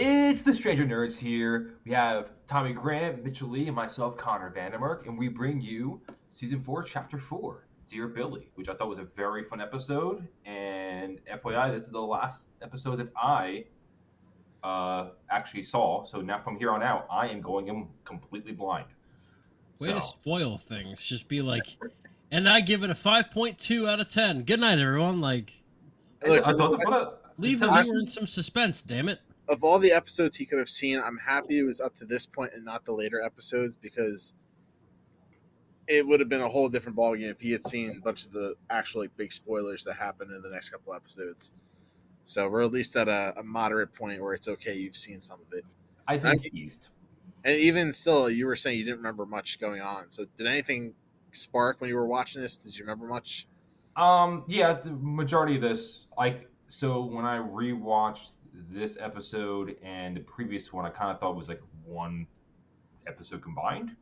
It's the Stranger Nerds here. We have Tommy Grant, Mitchell Lee, and myself, Connor Vandermark, and we bring you Season 4, Chapter 4, Dear Billy, which I thought was a very fun episode. And FYI, this is the last episode that I actually saw. So now from here on out, I am going in completely blind. Way to So, spoil things. Just be like, and I give it a 5.2 out of 10. Good night, everyone. Like, Look, I thought leave the viewer in some suspense, damn it. of all the episodes he could have seen, I'm happy it was up to this point and not the later episodes because it would have been a whole different ballgame if he had seen a bunch of the actual big spoilers that happen in the next couple episodes. So we're at least at a moderate point where it's okay. You've seen some of it. I've been teased. And even still, you were saying you didn't remember much going on. So did anything spark when you were watching this? Did you remember much? Yeah, the majority of this, so when I rewatched this episode and the previous one, I kind of thought it was like one episode combined.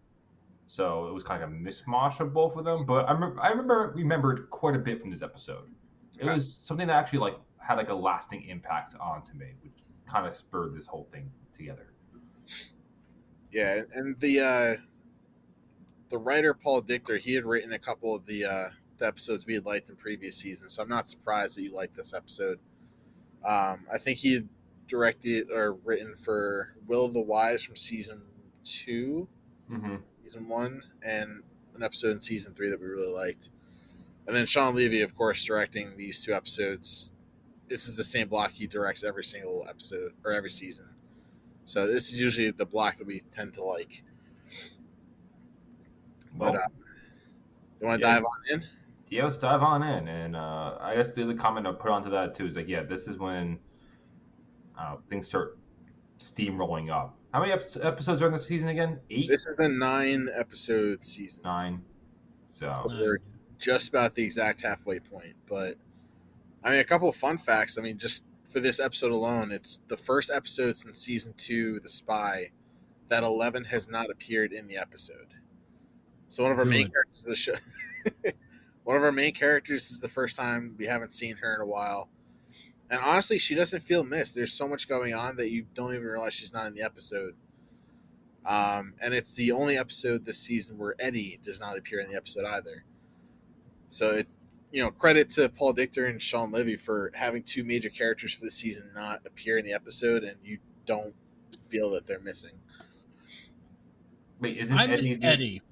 So it was kind of a mishmash of both of them. But I remembered quite a bit from this episode. It was something that actually had a lasting impact onto me, which kind of spurred this whole thing together. Yeah, and the writer Paul Dichter, he had written a couple of the episodes we had liked in previous seasons, so I'm not surprised that you liked this episode. I think he had directed or written for Will of the Wise from season 2, season 1, and an episode in season 3 that we really liked. And then Sean Levy, of course, directing these 2 episodes. This is the same block he directs every single episode or every season. So this is usually the block that we tend to like. But you want to dive on in? Yeah, let's dive on in. And I guess the other comment I put onto that too is this is when things start steamrolling up. How many episodes are in this season again? 8? This is a 9-episode season. 9. So we're just about the exact halfway point. But I mean, a couple of fun facts. I mean, just for this episode alone, it's the first episode since season 2, The Spy, that Eleven has not appeared in the episode. So one of our main characters of the show, one of our main characters is the first time we haven't seen her in a while. And honestly, she doesn't feel missed. There's so much going on that you don't even realize she's not in the episode. And it's the only episode this season where Eddie does not appear in the episode either. So it's, credit to Paul Dichter and Sean Levy for having 2 major characters for the season not appear in the episode, and you don't feel that they're missing. Wait, isn't I missed Eddie?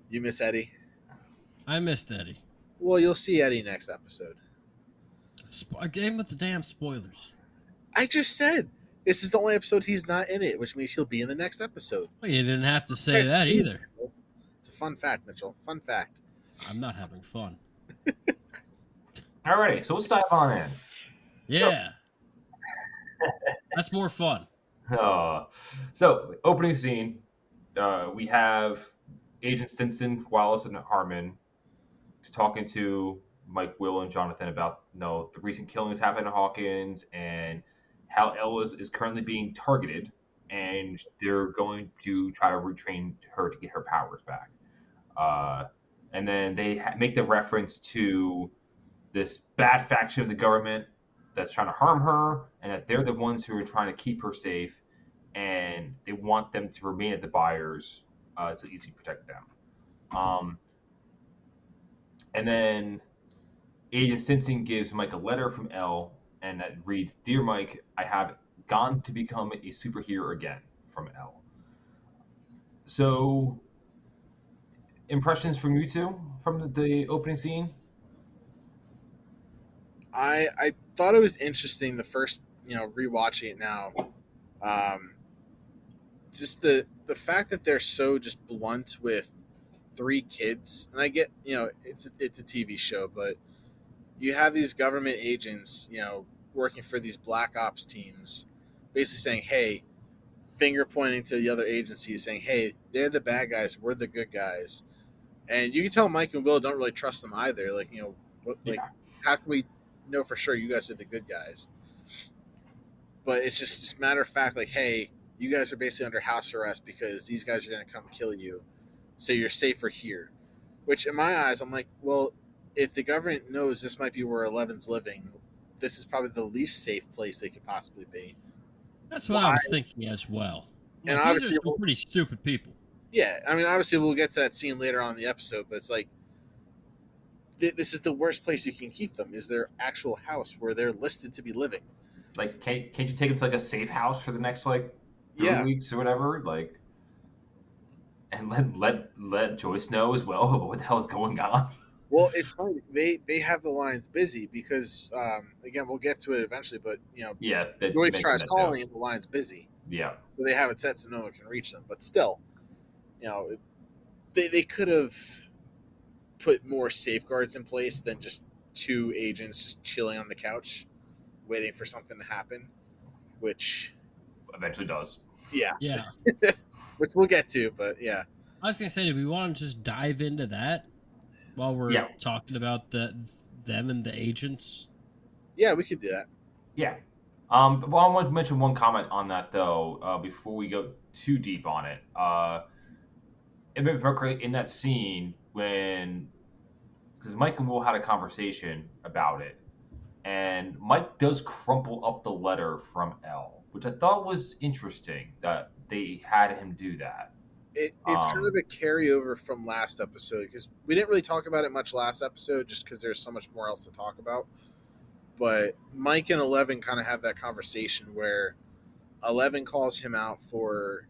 You miss Eddie? I missed Eddie. Well, you'll see Eddie next episode. A game with the damn spoilers. I just said this is the only episode he's not in it, which means he'll be in the next episode. Well, you didn't have to say that either. It's a fun fact, Mitchell. Fun fact. I'm not having fun. Alrighty, so let's dive on in. Yeah. That's more fun. So, opening scene, we have Agent Stinson, Wallace, and Harmon talking to Mike, Will, and Jonathan about the recent killings happening in Hawkins and how Elle is currently being targeted, and they're going to try to retrain her to get her powers back. And then they make the reference to this bad faction of the government that's trying to harm her, and that they're the ones who are trying to keep her safe, and they want them to remain at the Byers to easily protect them. And then Agent Stinson gives Mike a letter from Elle, and that reads, "Dear Mike, I have gone to become a superhero again," from Elle. So, impressions from you two from the opening scene? I thought it was interesting the first, rewatching it now. Just the fact that they're so just blunt with 3 kids, and I get, it's a TV show, but you have these government agents, working for these black ops teams, basically saying, "Hey," finger pointing to the other agencies, saying, "Hey, they're the bad guys, we're the good guys." And you can tell Mike and Will don't really trust them either. How can we know for sure you guys are the good guys? But it's just matter of fact, hey, you guys are basically under house arrest because these guys are going to come kill you, so you're safer here. Which, in my eyes, I'm like, well, if the government knows this might be where Eleven's living, this is probably the least safe place they could possibly be. That's what I was thinking as well. And Like, these are obviously, some pretty stupid people. yeah, I mean, obviously, we'll get to that scene later on in the episode, but it's like, this is the worst place you can keep them, is their actual house where they're listed to be living. Like, can't you take him to like a safe house for the next like 3 weeks or whatever? Like, and let Joyce know as well what the hell's going on. Well, it's funny. They have the lines busy because, again, we'll get to it eventually, but, Yeah, Joyce tries calling and the line's busy. Yeah. So they have it set so no one can reach them. But still, they could have put more safeguards in place than just 2 agents just chilling on the couch waiting for something to happen, which eventually does. Yeah. Yeah. Which we'll get to, but yeah. I was gonna say, do we want to just dive into that while we're talking about them and the agents? Yeah, we could do that. Yeah. Well, I want to mention one comment on that though, before we go too deep on it. In that scene because Mike and Will had a conversation about it, and Mike does crumple up the letter from Elle, which I thought was interesting that they had him do that. It's kind of a carryover from last episode, because we didn't really talk about it much last episode just because there's so much more else to talk about. But Mike and Eleven kind of have that conversation where Eleven calls him out for,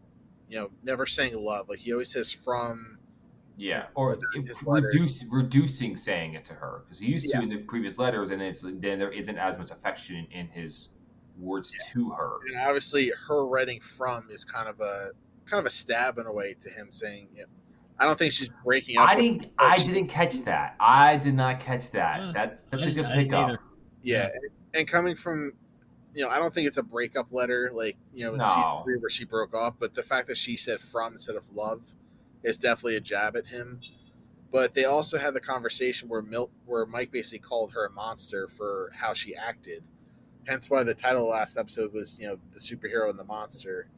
never saying love. Like, he always says from. Yeah, or reducing saying it to her, because he used to in the previous letters, and then there isn't as much affection in his words to her. And obviously, her writing from is kind of a stab in a way to him saying, I don't think she's breaking up. I didn't catch that. I did not catch that. That's a good pickup. Yeah, and coming from, I don't think it's a breakup letter like in season 3 where she broke off, but the fact that she said from instead of love is definitely a jab at him. But they also had the conversation where Mike basically called her a monster for how she acted. Hence why the title of the last episode was, the superhero and the monster,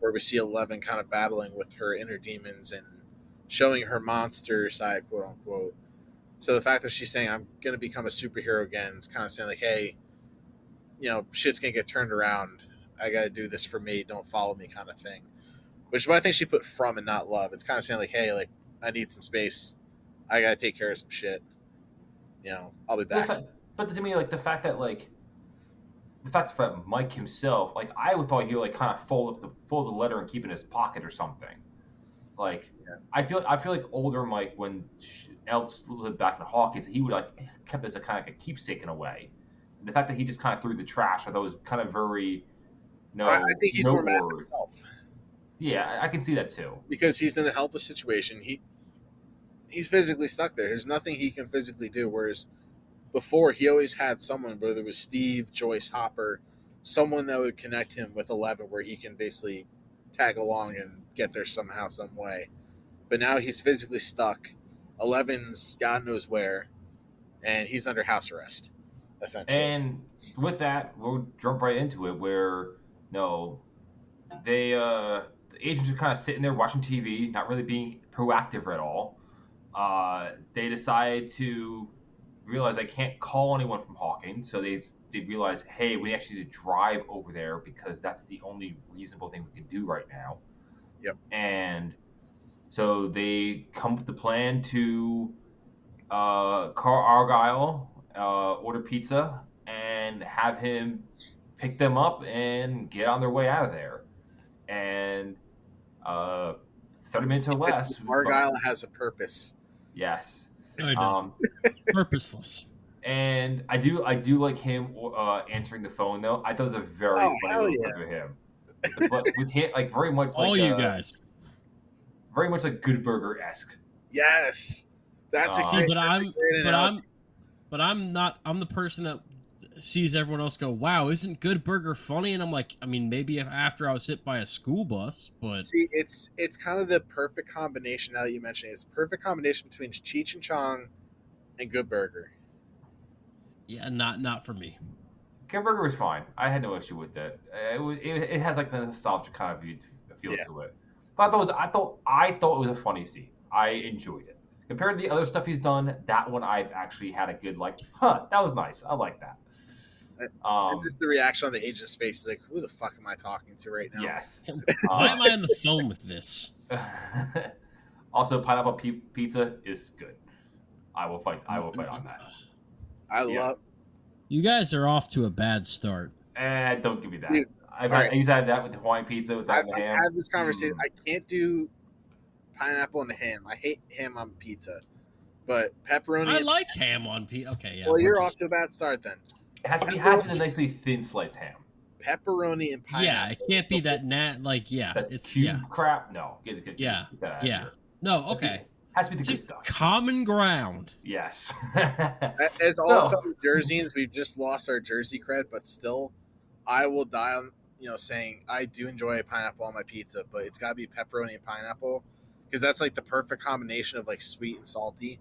where we see Eleven kind of battling with her inner demons and showing her monster side, quote unquote. So the fact that she's saying, I'm going to become a superhero again, is kind of saying like, hey, shit's going to get turned around. I got to do this for me. Don't follow me, kind of thing. Which is why I think she put from and not love. It's kind of saying like, hey, like, I need some space. I got to take care of some shit. I'll be back. But to me, like, the fact that Mike himself, like, I would thought he would like kind of fold the letter and keep it in his pocket or something. Like, I feel like older Mike, when else lived back in Hawkins, he would like kept as a kind of like a keepsake in a way. And the fact that he just kind of threw the trash, I thought was kind of very. I think he's more mad at himself. Yeah, I can see that too. Because he's in a helpless situation. He's physically stuck there. There's nothing he can physically do. Whereas before, he always had someone, whether it was Steve, Joyce, Hopper, someone that would connect him with Eleven, where he can basically tag along and get there somehow, some way. But now he's physically stuck. Eleven's God knows where, and he's under house arrest, essentially. And with that, we'll jump right into it, where the agents are kind of sitting there watching TV, not really being proactive at all. They decide to realize I can't call anyone from Hawkins, so they realize, hey, we actually need to drive over there because that's the only reasonable thing we can do right now. Yep. And so they come with the plan to Carl Argyle order pizza and have him pick them up and get on their way out of there. And 30 minutes or less. Argyle has a purpose. Yes. Purposeless. And I do like him answering the phone though. I thought it was a very funny look for him. But with him, like very much like all you guys, very much like Good Burger-esque. Yes, that's exactly. But I'm not. I'm the person that sees everyone else go, "Wow, isn't Good Burger funny?" And I'm like, I mean, maybe after I was hit by a school bus, but see, it's kind of the perfect combination. Now that you mention it, it's a perfect combination between Cheech and Chong and Good Burger. Yeah, not for me. Good Burger was fine. I had no issue with it. It has like the nostalgia kind of feel to it. But I thought it was a funny scene. I enjoyed it. Compared to the other stuff he's done, that one I've actually had a good that was nice. I like that. And just the reaction on the agent's face is like, who the fuck am I talking to right now? Yes. Why am I on the phone with this? Also, pineapple pizza is good. I will fight on that. I Yeah. love. You guys are off to a bad start. Don't give me that. Dude, I alright. used to have that with the Hawaiian pizza without I've the ham. had this conversation. I can't do pineapple and ham. I hate ham on pizza, but pepperoni. I like ham on pizza. Okay, yeah. Well, you're off to a bad start then. It has to be the nicely thin sliced ham. Pepperoni and pineapple. Yeah, it can't be that That it's cube crap. No, get that out of yeah. here. No, okay. Has to be the good It's stuff. common ground. Yes. As all fellow Jerseyans, we've just lost our Jersey cred, but still, I will die on saying I do enjoy a pineapple on my pizza, but it's got to be pepperoni and pineapple because that's like the perfect combination of like sweet and salty.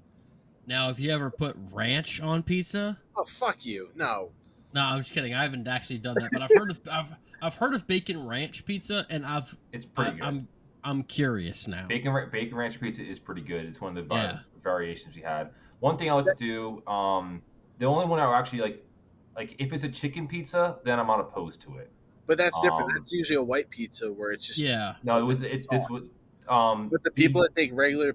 Now, have you ever put ranch on pizza? Oh fuck you! No, No, I'm just kidding. I haven't actually done that, but I've heard of bacon ranch pizza, and it's pretty good. I'm curious now. Bacon ranch pizza is pretty good. It's one of the variations we had. One thing I like to do, the only one I actually like if it's a chicken pizza, then I'm not opposed to it. but that's different. That's usually a white pizza where it's just No, this was But the people that take regular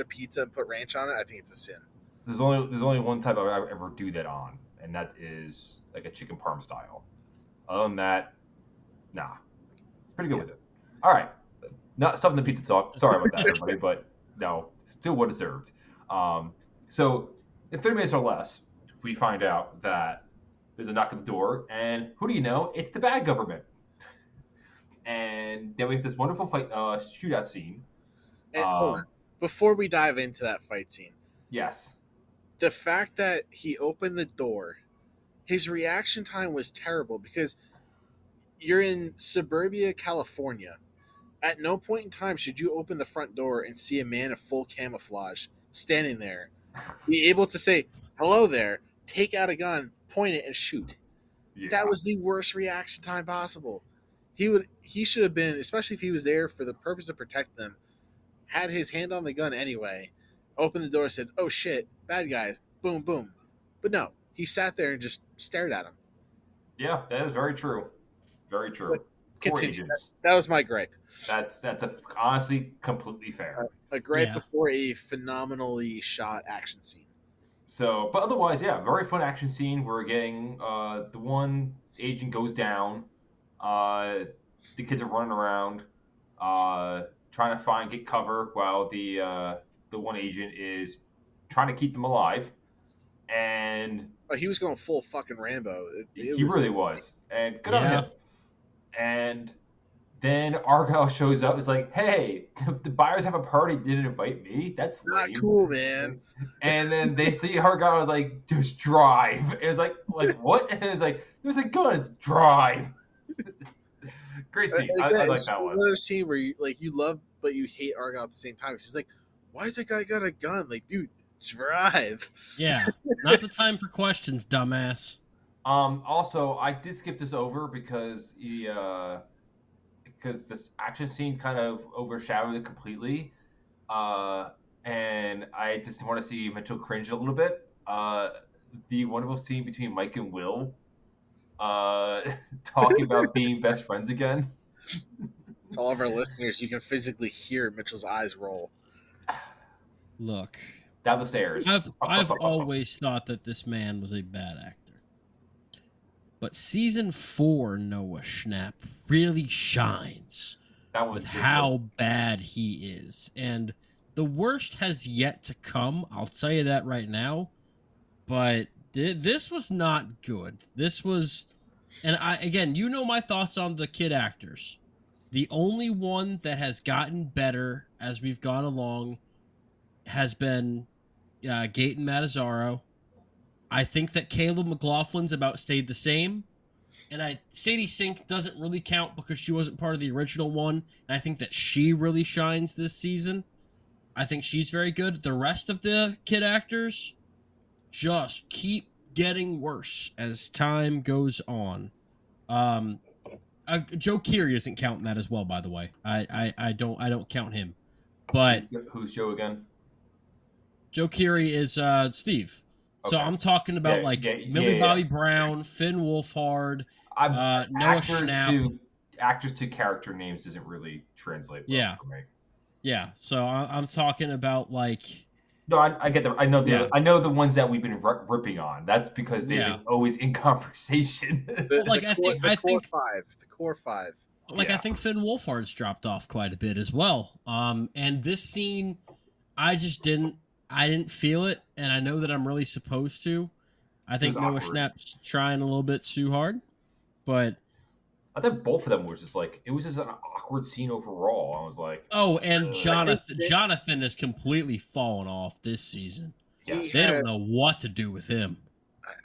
pizza and put ranch on it, I think it's a sin. There's only one type I would ever do that on, and that is like a chicken parm style. Other than that, nah, it's pretty good with it. All right, not something the pizza talk. Sorry about that, everybody, but no, still well deserved. So in 30 minutes or less, we find out that there's a knock at the door, and who do you know? It's the bad government. And then we have this wonderful fight, shootout scene. And hold on, before we dive into that fight scene, yes, the fact that he opened the door, his reaction time was terrible because you're in suburbia, California. At no point in time should you open the front door and see a man in full camouflage standing there, be able to say, hello there, take out a gun, point it, and shoot. yeah. That was the worst reaction time possible. He should have been, especially if he was there for the purpose of protect them, had his hand on the gun anyway, opened the door and said, oh shit, bad guys, boom, boom. But no, he sat there and just stared at him. Yeah, that is very true. Very true. But Poor continue. agents. That was my gripe. That's honestly completely fair. A gripe before a phenomenally shot action scene. So, but otherwise, yeah, very fun action scene. We're getting the one agent goes down. The kids are running around, trying to get cover while the one agent is trying to keep them alive. And he was going full fucking Rambo. He really was. And good on him. And then Argyle shows up. It's like, hey, the buyers have a party. Didn't invite me. That's not lame. cool, man. And then they see Argyle is like, just drive. And it's like what? And it's like, there's a gun. It's drive. Great scene. I like that one. Another scene where you love but you hate Argyle at the same time. He's like, why is that guy got a gun? Like, dude, drive. Yeah, not the time for questions, dumbass. Also, I did skip this over because because this action scene kind of overshadowed it completely, and I just want to see Mitchell cringe a little bit. The wonderful scene between Mike and Will, talking about being best friends again. To all of our listeners, you can physically hear Mitchell's eyes roll. Look, down the stairs. I've always thought that this man was a bad actor. But season 4, Noah Schnapp really shines with how bad he is. And the worst has yet to come. I'll tell you that right now. But this was not good. This was... And again, you know my thoughts on the kid actors. The only one that has gotten better as we've gone along has been Gaten Matazzaro. I think that Caleb McLaughlin's about stayed the same. And Sadie Sink doesn't really count because she wasn't part of the original one. And I think that she really shines this season. I think she's very good. The rest of the kid actors just keep getting worse as time goes on. Joe Keery isn't counting that as well, by the way. I don't count him. But who's Joe again? Joe Keery is Steve. So I'm talking about Millie Bobby Brown, Finn Wolfhard, Noah Schnapp. Actors to character names doesn't really translate well for me. Yeah. So I'm talking about like. No, I get them. I know I know the ones that we've been ripping on. That's because they've been always in conversation. The core five. Like I think Finn Wolfhard's dropped off quite a bit as well. And this scene, I didn't feel it, and I know that I'm really supposed to. I think Noah Schnapp's trying a little bit too hard, but I think both of them was just like it was just an awkward scene overall. I was like, oh, and Jonathan has completely fallen off this season. Yes. They don't know what to do with him.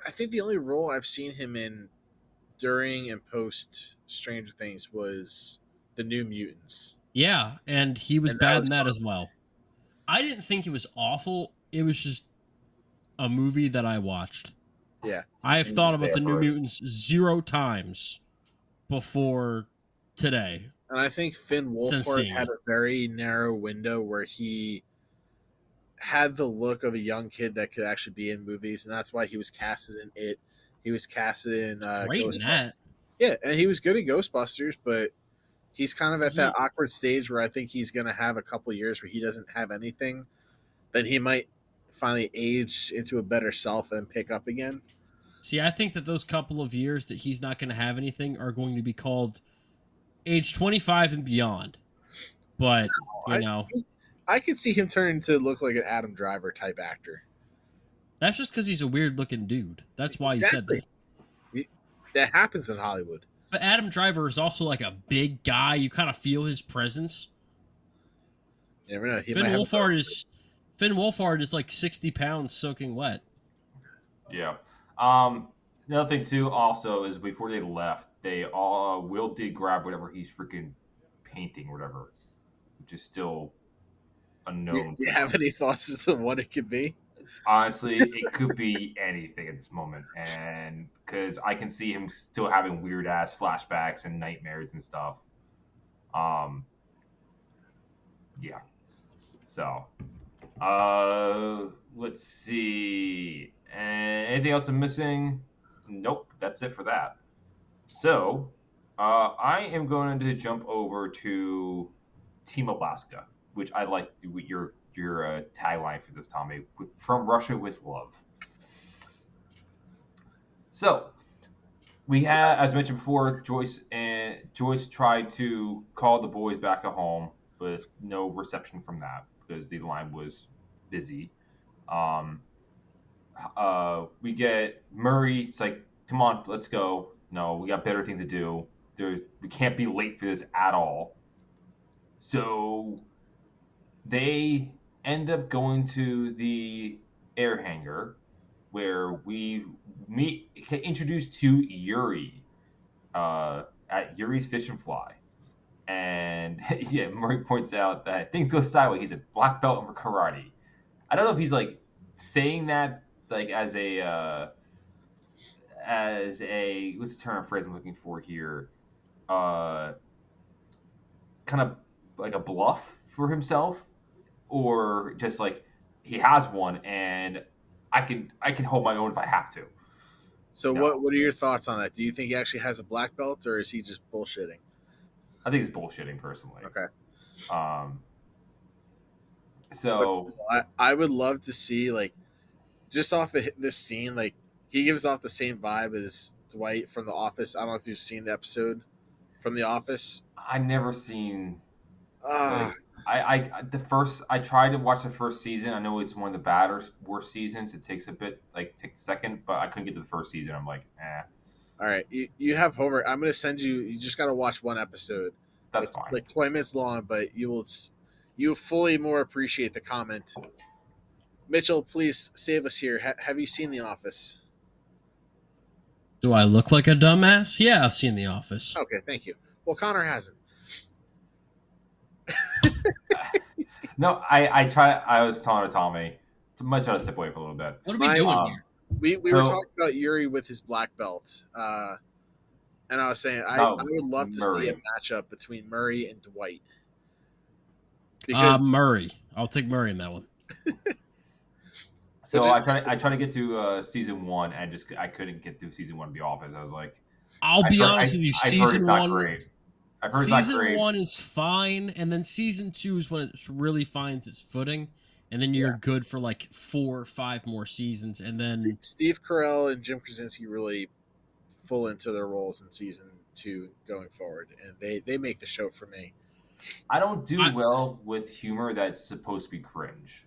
I think the only role I've seen him in during and post Stranger Things was the New Mutants. Yeah, and he was bad in that as well. I didn't think it was awful. It was just a movie that I watched. Yeah. I've thought about the New Mutants 0 times before today. And I think Finn Wolfhard had a very narrow window where he had the look of a young kid that could actually be in movies, and that's why he was casted in It. He was casted in Ghostbusters. Yeah, and he was good at Ghostbusters, but he's kind of at that awkward stage where I think he's going to have a couple years where he doesn't have anything. Then he might finally age into a better self and pick up again. See, I think that those couple of years that he's not going to have anything are going to be called age 25 and beyond. But, I could see him turning to look like an Adam Driver type actor. That's just because he's a weird-looking dude. That's why you said that. That happens in Hollywood. But Adam Driver is also like a big guy. You kind of feel his presence. You never know. Finn Wolfhard is like 60 pounds soaking wet. Yeah. Another thing too, also, is before they left, Will did grab whatever he's freaking painting, or whatever, which is still unknown. Do you have any thoughts as to what it could be? Honestly, it could be anything at this moment, and because I can see him still having weird ass flashbacks and nightmares and stuff. Yeah. So, let's see. Anything else I'm missing? Nope, that's it for that. So, I am going to jump over to Team Alaska, which I like your tagline for this, Tommy. From Russia with love. So, we had, as mentioned before, Joyce tried to call the boys back at home, with no reception from that because the line was busy. We get Murray. It's like, come on, let's go. No, we got better things to do. We can't be late for this at all. So they end up going to the air hangar where we get introduced to Yuri at Yuri's Fish and Fly. And yeah, Murray points out that things go sideways. He's a black belt in karate. I don't know if he's like saying that like as a what's the term or phrase I'm looking for here? Kind of like a bluff for himself, or just like he has one and I can hold my own if I have to. So what are your thoughts on that? Do you think he actually has a black belt, or is he just bullshitting? I think it's bullshitting personally. Okay. So I would love to see, like, just off of this scene, like, he gives off the same vibe as Dwight from The Office. I don't know if you've seen the episode from The Office. I never seen. I tried to watch the first season. I know it's one of the worst seasons. It takes a bit, like, take a second, but I couldn't get to the first season. I'm like, eh. All right, you have homework. I'm going to send you. You just got to watch one episode. It's fine. Like 20 minutes long, but you'll fully more appreciate the comment. Mitchell, please save us here. Have you seen The Office? Do I look like a dumbass? Yeah, I've seen The Office. Okay, thank you. Well, Connor hasn't. No, I try. I was telling Tommy to try to step away for a little bit. What are we doing here? We were talking about Yuri with his black belt, and I was saying I would love to see a matchup between Murray and Dwight. Murray. I'll take Murray in that one. So I try to get to season 1, and I couldn't get through season 1 of The Office. I was like, I'll be honest with you, I've heard it's not season great. I've heard it's not season great. 1 is fine, and then season 2 is when it really finds its footing, and then you're good for like 4 or 5 more seasons, and then Steve Carell and Jim Krasinski really full into their roles in season 2 going forward, and they make the show for me. I don't do well with humor that's supposed to be cringe.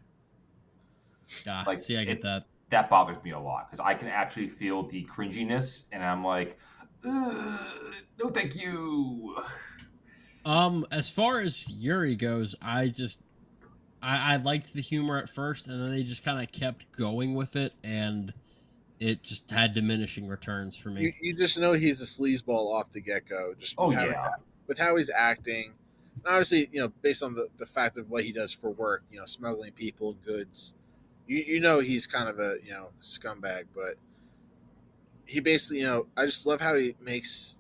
Like, see, I get that. That bothers me a lot because I can actually feel the cringiness, and I'm like, no, thank you. As far as Yuri goes, I liked the humor at first, and then they just kind of kept going with it, and it just had diminishing returns for me. You just know he's a sleazeball off the get-go. Just with how he's acting. And obviously, based on the fact of what he does for work, smuggling people, goods, you know he's kind of a scumbag. But he basically, I just love how he makes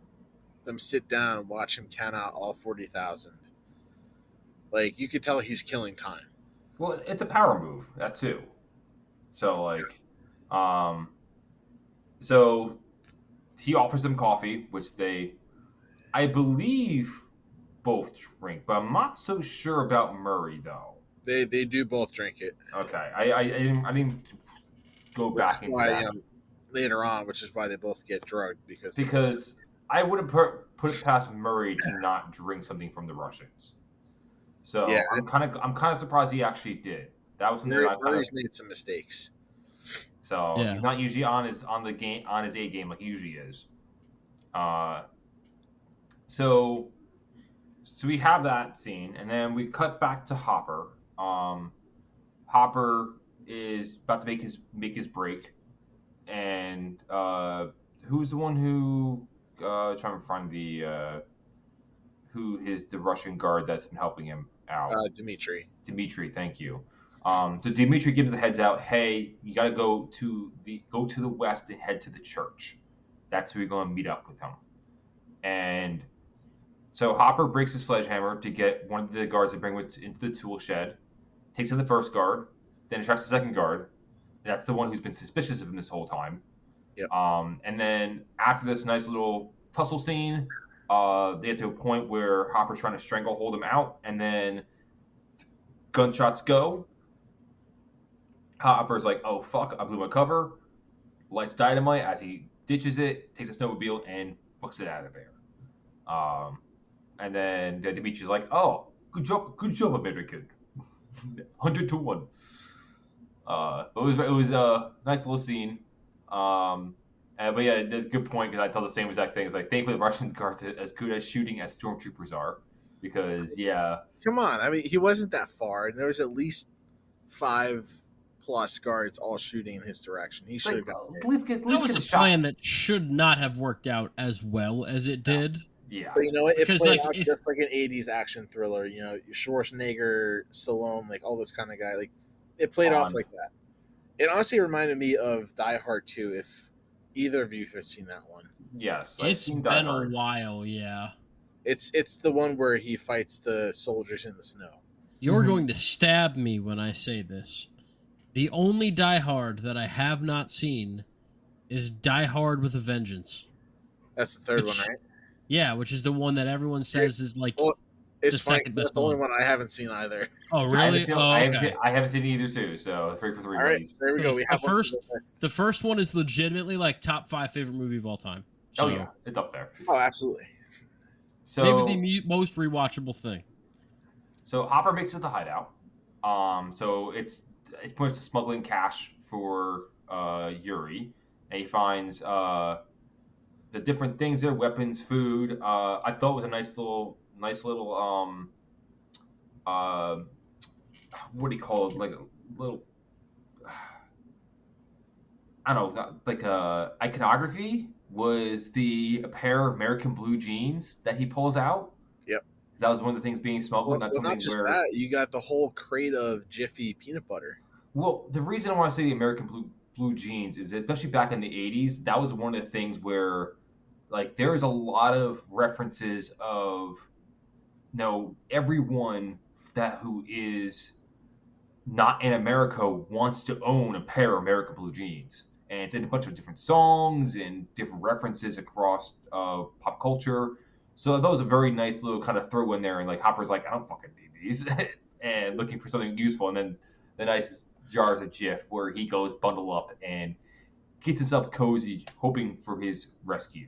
them sit down and watch him count out all 40,000. Like, you could tell he's killing time. Well, it's a power move, that too. So like, so he offers them coffee, which I believe, both drink, but I'm not so sure about Murray though. They do both drink it. Okay, I didn't go back into that later on, which is why they both get drugged because I would have put it past Murray to not drink something from the Russians. So yeah, I'm kind of surprised he actually did. That was something Murray's made some mistakes. So he's not usually on his A game like he usually is. So we have that scene, and then we cut back to Hopper. Hopper is about to make his break, and who's the one who trying to find the Russian guard that's been helping him out? Dimitri. Dimitri, thank you. So Dimitri gives the heads out. Hey, you got to go to the west and head to the church. That's where you're going to meet up with him. And so Hopper breaks his sledgehammer to get one of the guards to bring into the tool shed. Takes in the first guard, then attracts the second guard. That's the one who's been suspicious of him this whole time. Yep. And then after this nice little tussle scene, they get to a point where Hopper's trying to stranglehold him out, and then gunshots go. Hopper's like, oh, fuck, I blew my cover. Lights dynamite as he ditches it, takes a snowmobile, and books it out of there. And then Dimitri's like, oh, good job, American. 100 to 1. It was a nice little scene. But yeah, that's a good point because I tell the same exact thing. It's like, thankfully the Russian guards are as good as shooting as stormtroopers are. Because, yeah. Come on. I mean, he wasn't that far. And there was at least 5+ guards all shooting in his direction. He should have gotten it. That was a plan that should not have worked out as well as it did. Yeah. But you know what? It played out just like an 80s action thriller. You know, Schwarzenegger, Stallone, like all this kind of guy. Like, it played off like that. It honestly reminded me of Die Hard 2, if either of you have seen that one. Yes. It's been a while, yeah. It's the one where he fights the soldiers in the snow. You're going to stab me when I say this. The only Die Hard that I have not seen is Die Hard with a Vengeance. That's the third one, right? Yeah, which is the one that everyone says is like it's the second best. That's the only one I haven't seen either. Oh, really? I haven't seen it either too. So 3 for 3. All right, there we go. We have the first one is legitimately like top 5 favorite movie of all time. So, oh yeah, it's up there. Oh, absolutely. So maybe the most rewatchable thing. So Hopper makes it the hideout. So it's points to smuggling cash for Yuri, and he finds the different things there, weapons, food. I thought it was a nice little what do you call it? Like a little, I don't know, like iconography was a pair of American blue jeans that he pulls out. Yep. That was one of the things being smuggled. Well, not just that, you got the whole crate of Jiffy peanut butter. Well, the reason I want to say the American blue jeans is, especially back in the 80s, that was one of the things where, like, there is a lot of references of, everyone who is Not in America wants to own a pair of American blue jeans. And it's in a bunch of different songs and different references across pop culture. So that was a very nice little kind of throw in there. And like Hopper's like, I don't fucking need these, and looking for something useful. And then the nicest jars of Jif where he goes bundle up and gets himself cozy, hoping for his rescue.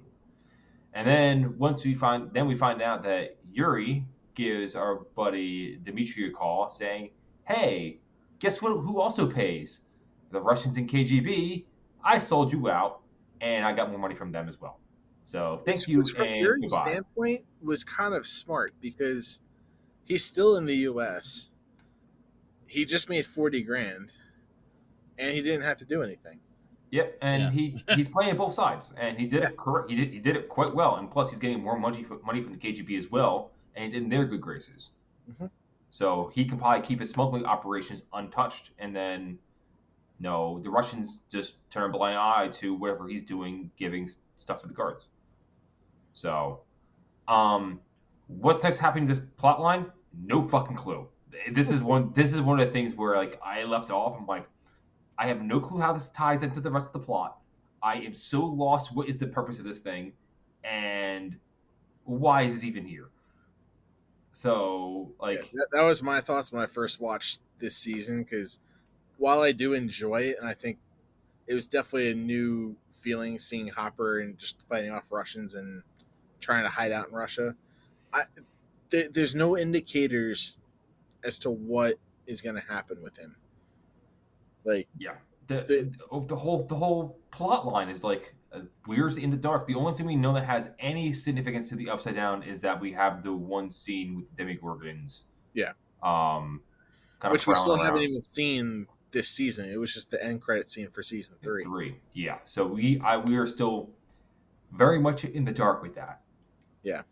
And then we find out that Yuri gives our buddy Dimitri a call saying, "Hey, guess what? Who also pays? The Russians and KGB. I sold you out, and I got more money from them as well. So thank you Which from and Yuri's goodbye." standpoint was kind of smart because he's still in the U.S. He just made 40 grand, and he didn't have to do anything. Yep, and Yeah. he's playing both sides, and he did it correct. He did it quite well, and plus he's getting more money from the KGB as well, and he's in their good graces. Mhm. So he can probably keep his smuggling operations untouched, and then no, the Russians just turn a blind eye to whatever he's doing, giving stuff to the guards. So, what's next happening in this plot line? No fucking clue. This is one of the things where like I left off. I'm like, I have no clue how this ties into the rest of the plot. I am so lost. What is the purpose of this thing, and why is this even here? So, like, that was my thoughts when I first watched this season. Because while I do enjoy it, and I think it was definitely a new feeling seeing Hopper and just fighting off Russians and trying to hide out in Russia. There's no indicators as to what is going to happen with him. Like, yeah, the whole plot line is like weird in the dark. The only thing we know that has any significance to the Upside Down is that we have the one scene with the Demogorgons. Yeah. Kind which of we still around. haven't even seen this season. It was just the end credit scene for season 3. Yeah. So we are still very much in the dark with that. Yeah.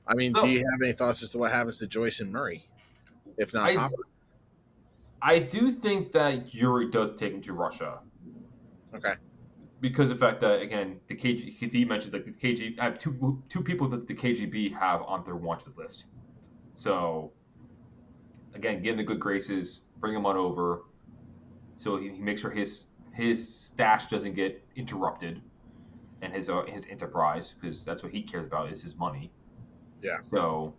I mean, do you have any thoughts as to what happens to Joyce and Murray, if not Hopper? I do think that Yuri does take him to Russia. Okay. Because of the fact that, again, the KGB mentions like the KGB. I have two people that the KGB have on their wanted list. So, again, get in the good graces, bring him on over, so he makes sure his stash doesn't get interrupted, and his enterprise, because that's what he cares about is his money. Yeah. So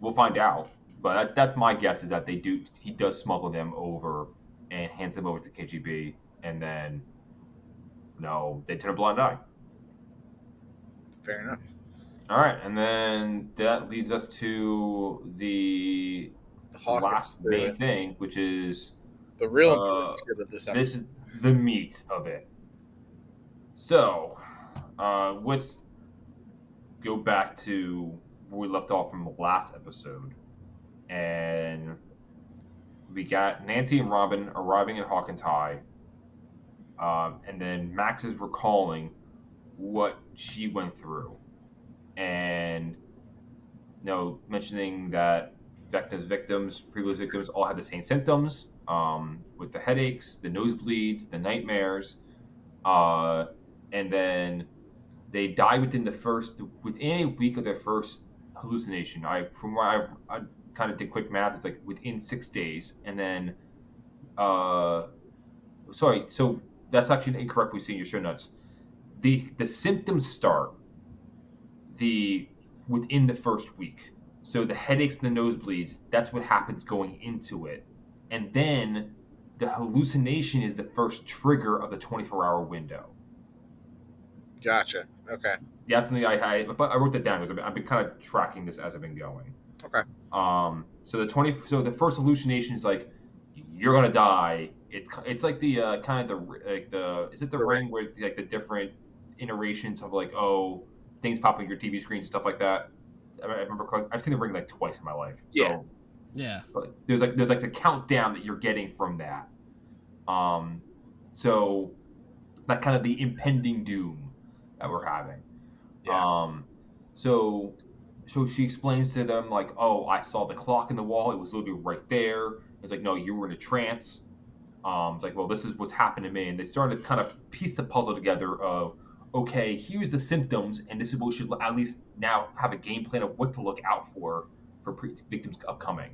we'll find out, but that's my guess is that he does smuggle them over and hands them over to KGB, and then they turn a blind eye. Fair enough. All right, and then that leads us to the last main thing, which is the real important shit of this episode. This is the meat of it. So, let's go back to where we left off from the last episode, and we got Nancy and Robin arriving at Hawkins High, and then Max is recalling what she went through, and mentioning that Vecna's previous victims, all had the same symptoms, with the headaches, the nosebleeds, the nightmares, and then they die within a week of their first hallucination. I kind of did quick math. It's like within 6 days, and then, sorry. So that's actually incorrect. We see in your show notes. The symptoms start within the first week. So the headaches and the nosebleeds, that's what happens going into it, and then the hallucination is the first trigger of the 24-hour window. Gotcha. Okay. That's something I wrote that down because I've been kind of tracking this as I've been going. Okay. So the first hallucination is like you're gonna die. It's like the kind of is it the ring where like the different iterations of like things popping your TV screen and stuff like that. I remember I've seen the ring like twice in my life. So, yeah. There's like the countdown that you're getting from that. So that kind of the impending doom that we're having. Yeah. So she explains to them like, I saw the clock in the wall. It was literally right there. It's like, no, you were in a trance. It's like, well, this is what's happened to me. And they started to kind of piece the puzzle together of, okay, here's the symptoms, and this is what we should at least now have a game plan of what to look out for victims upcoming.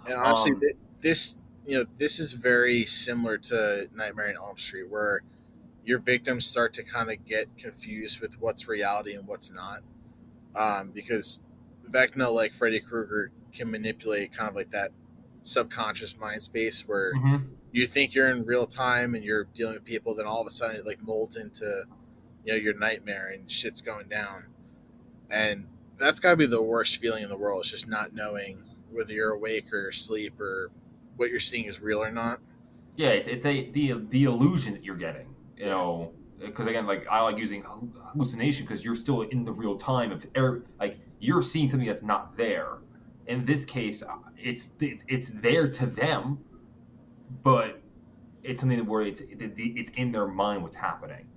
And honestly, this this is very similar to Nightmare on Elm Street, where your victims start to kind of get confused with what's reality and what's not, because Vecna, like Freddy Krueger, can manipulate kind of like that subconscious mind space where you think you're in real time and you're dealing with people, then all of a sudden it like molds into your nightmare and shit's going down, and that's got to be the worst feeling in the world. It's just not knowing whether you're awake or asleep or what you're seeing is real or not. Yeah, it's the illusion that you're getting, because again, like I like using hallucination because you're still in the real time of like you're seeing something that's not there. In this case, it's there to them, but it's something where it's in their mind what's happening.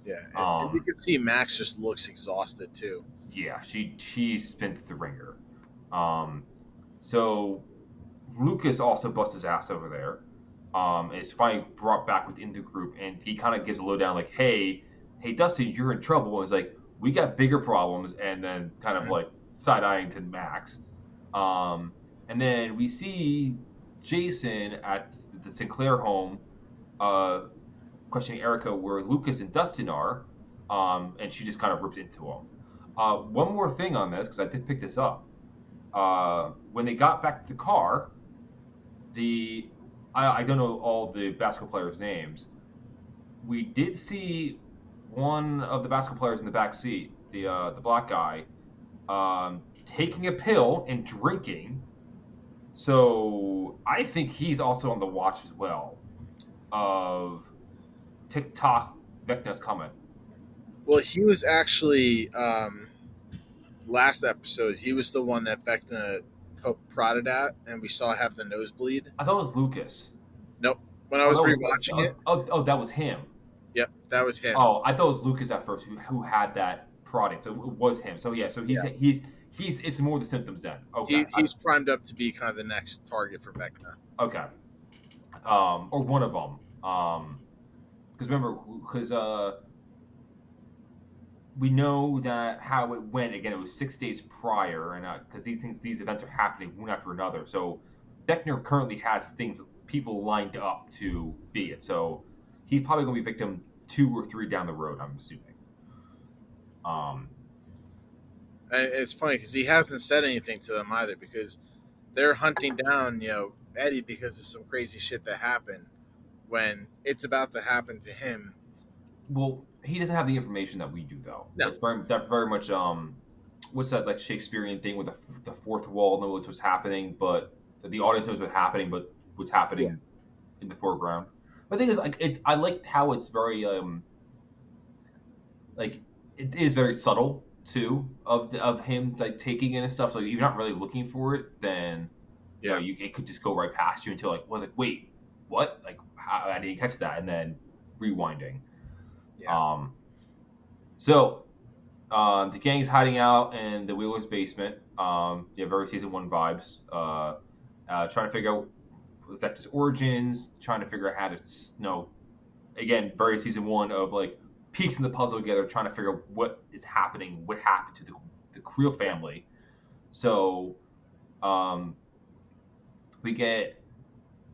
Yeah, and you can see Max just looks exhausted too. Yeah, she's been through the ringer. So Lucas also busts his ass over there. Is finally brought back within the group, and he kind of gives a lowdown like, hey, Dustin, you're in trouble. And it's like, we got bigger problems, and then kind of like side-eyeing to Max. And then we see Jason at the Sinclair home questioning Erica where Lucas and Dustin are, and she just kind of rips into him. One more thing on this, because I did pick this up. When they got back to the car, I don't know all the basketball players' names. We did see one of the basketball players in the back seat, the black guy, taking a pill and drinking. So I think he's also on the watch as well of TikTok Vecna's coming. Well, he was actually last episode. He was the one that Vecna prodded at, and we saw have the nosebleed. I thought it was Lucas. Nope. When I was rewatching it. Oh, that was him. Yep, that was him. Oh, I thought it was Lucas at first who had that prodding. So it was him. So yeah, so he's it's more the symptoms then. Okay. He's primed up to be kind of the next target for Vecna. Okay. Or one of them. Because we know that how it went. Again, it was 6 days prior, and because these events are happening one after another. So Vecna currently has people lined up to be it. So he's probably going to be victim 2 or 3 down the road, I'm assuming. It's funny because he hasn't said anything to them either, because they're hunting down Eddie because of some crazy shit that happened when it's about to happen to him. Well, he doesn't have the information that we do, though. No. That's very much what's that like Shakespearean thing with the fourth wall knows what's happening, but the audience knows what's happening, but what's happening in the foreground. But the thing is, I like how it's very like it is very subtle too of him like taking in and stuff. So if you're not really looking for it, then it could just go right past you until wait, what? Like I didn't catch that, and then rewinding. Yeah. The gang's hiding out in the Wheeler's basement. Very season 1 vibes. Trying to figure out Vecna's origins. Trying to figure out how to again, very season 1 of like piecing the puzzle together, trying to figure out what is happening, what happened to the Creel family. So, we get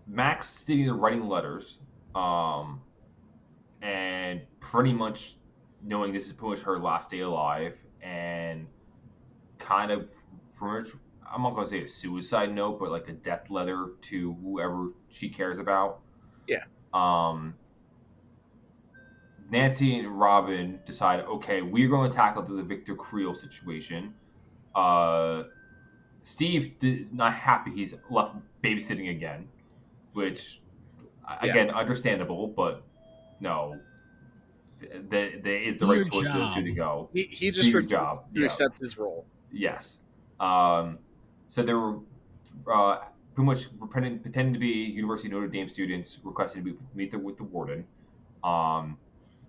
Max sitting there writing letters, and pretty much knowing this is pretty much her last day alive, and kind of, I'm not going to say a suicide note, but like a death letter to whoever she cares about. Yeah. Nancy and Robin decide, okay, we're going to tackle the Victor Creel situation. Steve is not happy he's left babysitting again, which, again, understandable, but no. That is the right choice for those two to go. He just refused to accept his role. Yes. So they were pretty much pretending to be University of Notre Dame students requesting to meet with the warden.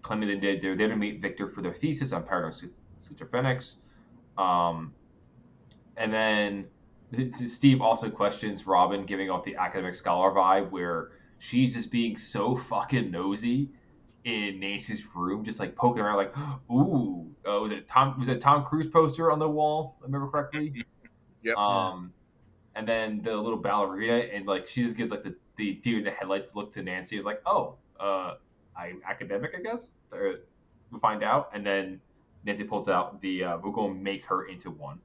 Claiming they're there to meet Victor for their thesis on paradox schizophrenics. And then Steve also questions Robin, giving off the academic scholar vibe, where she's just being so fucking nosy in Nancy's room, just like poking around, like, ooh, was it Tom Cruise poster on the wall? If I remember correctly. Yep. and then the little ballerina, and like she just gives like the deer in the headlights look to Nancy. Is like, oh, I'm academic, I guess. We'll find out, and then Nancy pulls out the we're going to make her into one.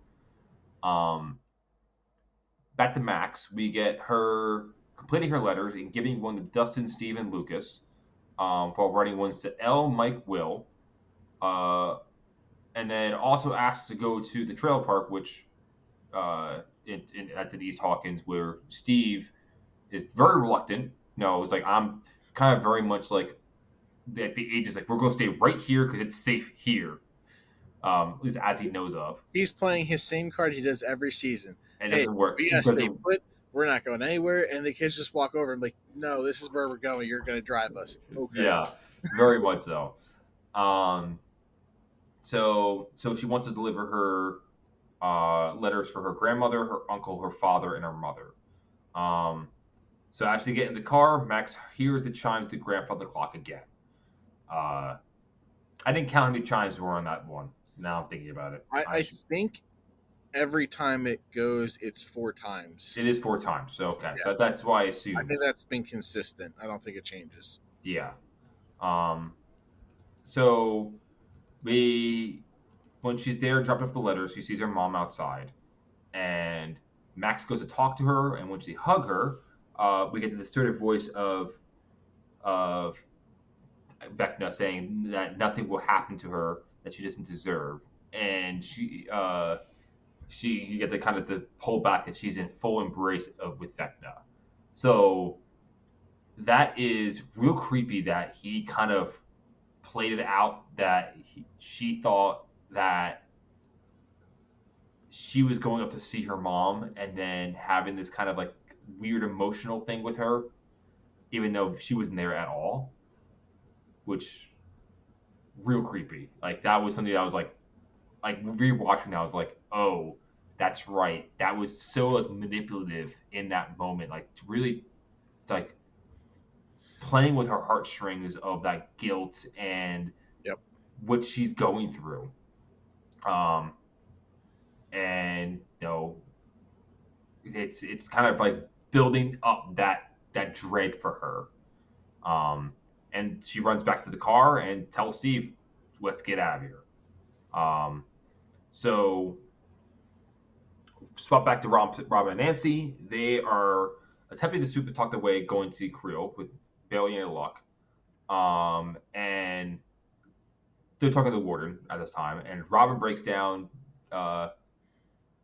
Back to Max, we get her completing her letters and giving one to Dustin, Steve, and Lucas, while writing ones to Elle, Mike, Will, and then also asks to go to the trailer park, which that's in East Hawkins, where Steve is very reluctant. No, it's like I'm kind of very much like the age is like we're going to stay right here because it's safe here, at least as he knows of. He's playing his same card he does every season. And it doesn't work. We gotta stay put. We're not going anywhere. And the kids just walk over and like, no, this is where we're going. You're going to drive us. Okay. Yeah, very much so. So she wants to deliver her letters for her grandmother, her uncle, her father, and her mother. So as they get in the car, Max hears the chimes of the grandfather clock again. I didn't count how many chimes were on that one. Now I'm thinking about it. I think every time it goes, it's 4 times. It is 4 times. So, okay. Yeah. So that's why I assume. I think that's been consistent. I don't think it changes. Yeah. So when she's there dropping off the letters, she sees her mom outside. And Max goes to talk to her. And when she hug her, we get the distorted voice of Vecna saying that nothing will happen to her that she doesn't deserve. And you get the kind of the pull back that she's in full embrace with Vecna. So that is real creepy that he kind of played it out that she thought that she was going up to see her mom and then having this kind of like weird emotional thing with her, even though she wasn't there at all, which real creepy. Like that was something that I was like rewatching that I was like, oh, that's right. That was so like manipulative in that moment, like really like playing with her heartstrings of that guilt and what she's going through. And you know, it's kind of like building up that dread for her. And she runs back to the car and tells Steve, let's get out of here. So swap back to Robin and Nancy. They are attempting to talk their way going to Creel with barely any luck. And they're talking to the warden at this time. And Robin breaks down,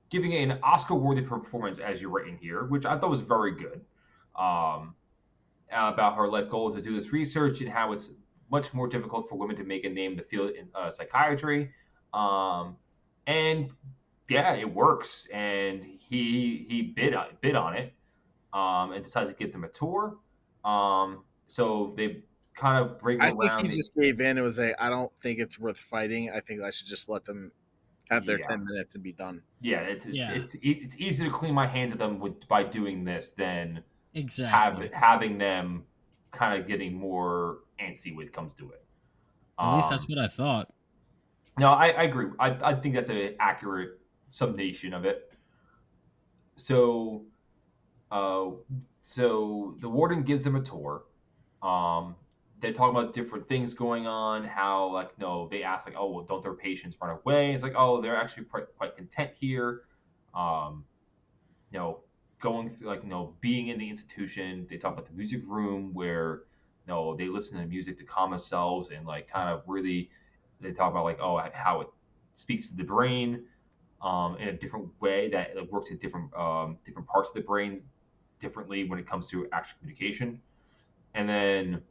giving an Oscar-worthy performance, as you're writing here, which I thought was very good. About her life goal is to do this research and how it's much more difficult for women to make a name in the field in psychiatry. And yeah, it works. And he bid on it and decides to give them a tour. So they kind of bring around. I think he just gave in and was like, I don't think it's worth fighting. I think I should just let them have their 10 minutes and be done. Yeah, it's easy to clean my hands of them by doing this than exactly having them kind of getting more antsy when it comes to it. At least that's what I thought. No, I agree. I think that's an accurate summation of it. So the warden gives them a tour. They talk about different things going on. How they ask like, oh well, don't their patients run away? It's like, oh, they're actually quite content here. Going through being in the institution. They talk about the music room where they listen to music to calm themselves and kind of really. They talk about how it speaks to the brain in a different way that it works at different parts of the brain differently when it comes to actual communication. And then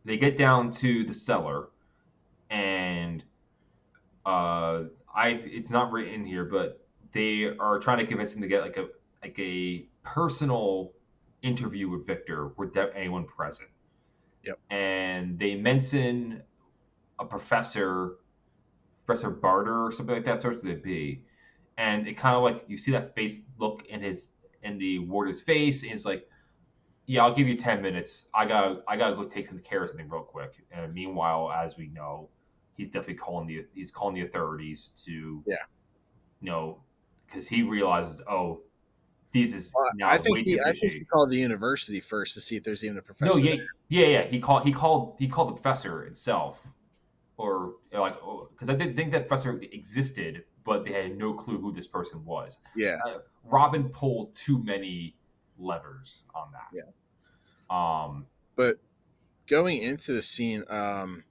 they get down to the cellar, and it's not written in here, but they are trying to convince him to get a personal interview with Victor without anyone present. Yep. And they mention a Professor Barter or something like that starts to be. And it kind of you see that face look in the warden's face, and it's like, yeah, I'll give you 10 minutes. I gotta go take some care of something real quick. And meanwhile, as we know, he's definitely calling the authorities to because he realizes, oh, this is now way too I think fishy. he called the university first to see if there's even a professor. No, yeah. He called the professor itself, or like, because I didn't think that professor existed, but they had no clue who this person was. Yeah. Robin pulled too many levers on that. Yeah. But going into the scene, from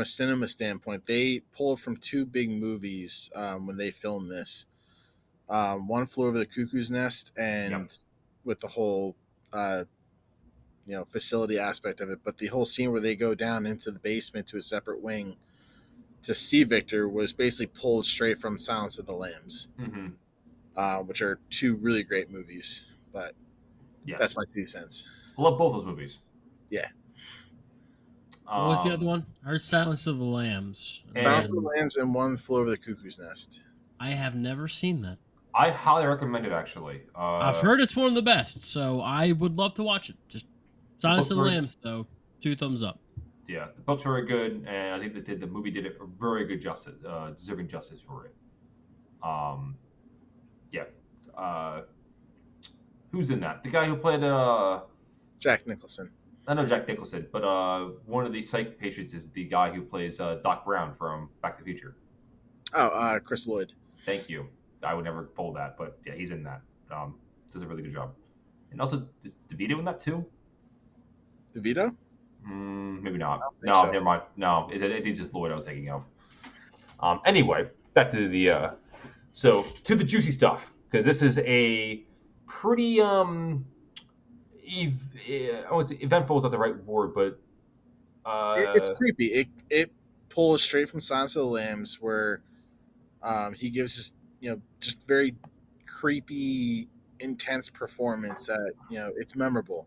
a cinema standpoint, they pulled from two big movies when they filmed this. One Flew Over the Cuckoo's Nest, and with the whole facility aspect of it, but the whole scene where they go down into the basement to a separate wing to see Victor was basically pulled straight from Silence of the Lambs, which are two really great movies. But that's my 2 cents. I love both those movies. Yeah. What was the other one? I heard Silence of the Lambs. Silence of the Lambs and One Flew Over the Cuckoo's Nest. I have never seen that. I highly recommend it, actually. I've heard it's one of the best, so I would love to watch it. Just Silence of the Lambs, though, 2 thumbs up. Yeah, the books are very good, and I think that the movie did a very good justice, deserving justice for it. Who's in that? The guy who played Jack Nicholson. I know Jack Nicholson, but one of the psych patients is the guy who plays Doc Brown from Back to the Future. Oh, Chris Lloyd. Thank you. I would never pull that, but yeah, he's in that. Does a really good job. And also, is DeVito in that too? DeVito? Maybe not. No, so. Never mind. No, it's just Lloyd I was thinking of. Anyway, back to the to the juicy stuff, because this is a pretty I would say eventful is not the right word, but it's creepy. It pulls straight from Silence of the Lambs, where he gives just very creepy, intense performance that it's memorable.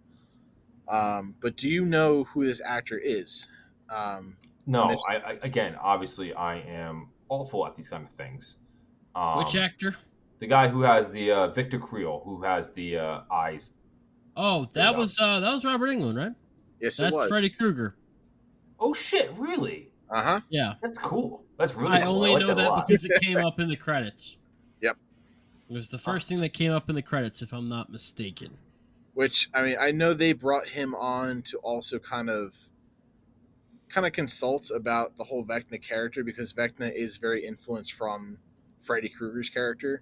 But do you know who this actor is? No, again, obviously, I am awful at these kind of things. Which actor? The guy who has the Victor Creel, who has the eyes. Oh, that was Robert Englund, right? Yes, that's Freddy Krueger. Oh shit! Really? Yeah. That's cool. That's really. I only know that because it came up in the credits. Yep. It was the first thing that came up in the credits, if I'm not mistaken. Which, I mean, I know they brought him on to also kind of consult about the whole Vecna character, because Vecna is very influenced from Freddy Krueger's character.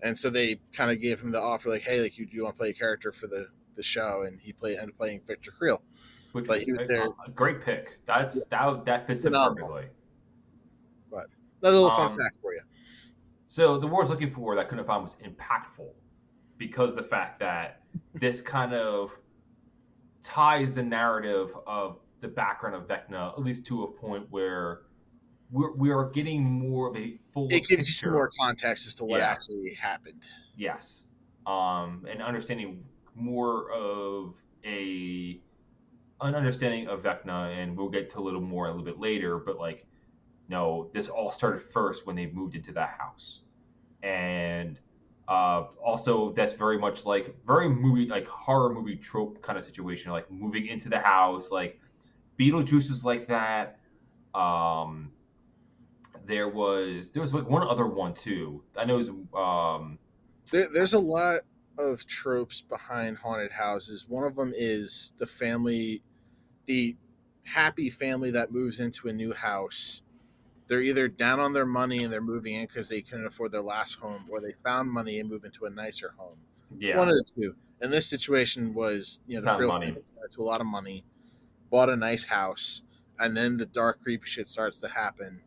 And so they kind of gave him the offer, like, hey, like, do you want to play a character for the show? And he ended up playing Victor Creel. Which was a great pick. That fits in perfectly. But another little fun fact for you. So the word looking for that I couldn't find was impactful, because the fact that this kind of ties the narrative of the background of Vecna, at least to a point where we are getting more of a full picture. It gives you some more context as to what actually happened. Yes. And understanding more of an understanding of Vecna, and we'll get to a little bit later, but like, no, this all started first when they moved into that house. And also that's very much like horror movie trope kind of situation, like moving into the house, like Beetlejuice was like that. There was like one other one too. I know it was, there's a lot of tropes behind haunted houses. One of them is the happy family that moves into a new house. They're either down on their money and they're moving in because they couldn't afford their last home, or they found money and move into a nicer home. Yeah. One of the two. And this situation was, the real family to a lot of money, bought a nice house, and then the dark, creepy shit starts to happen,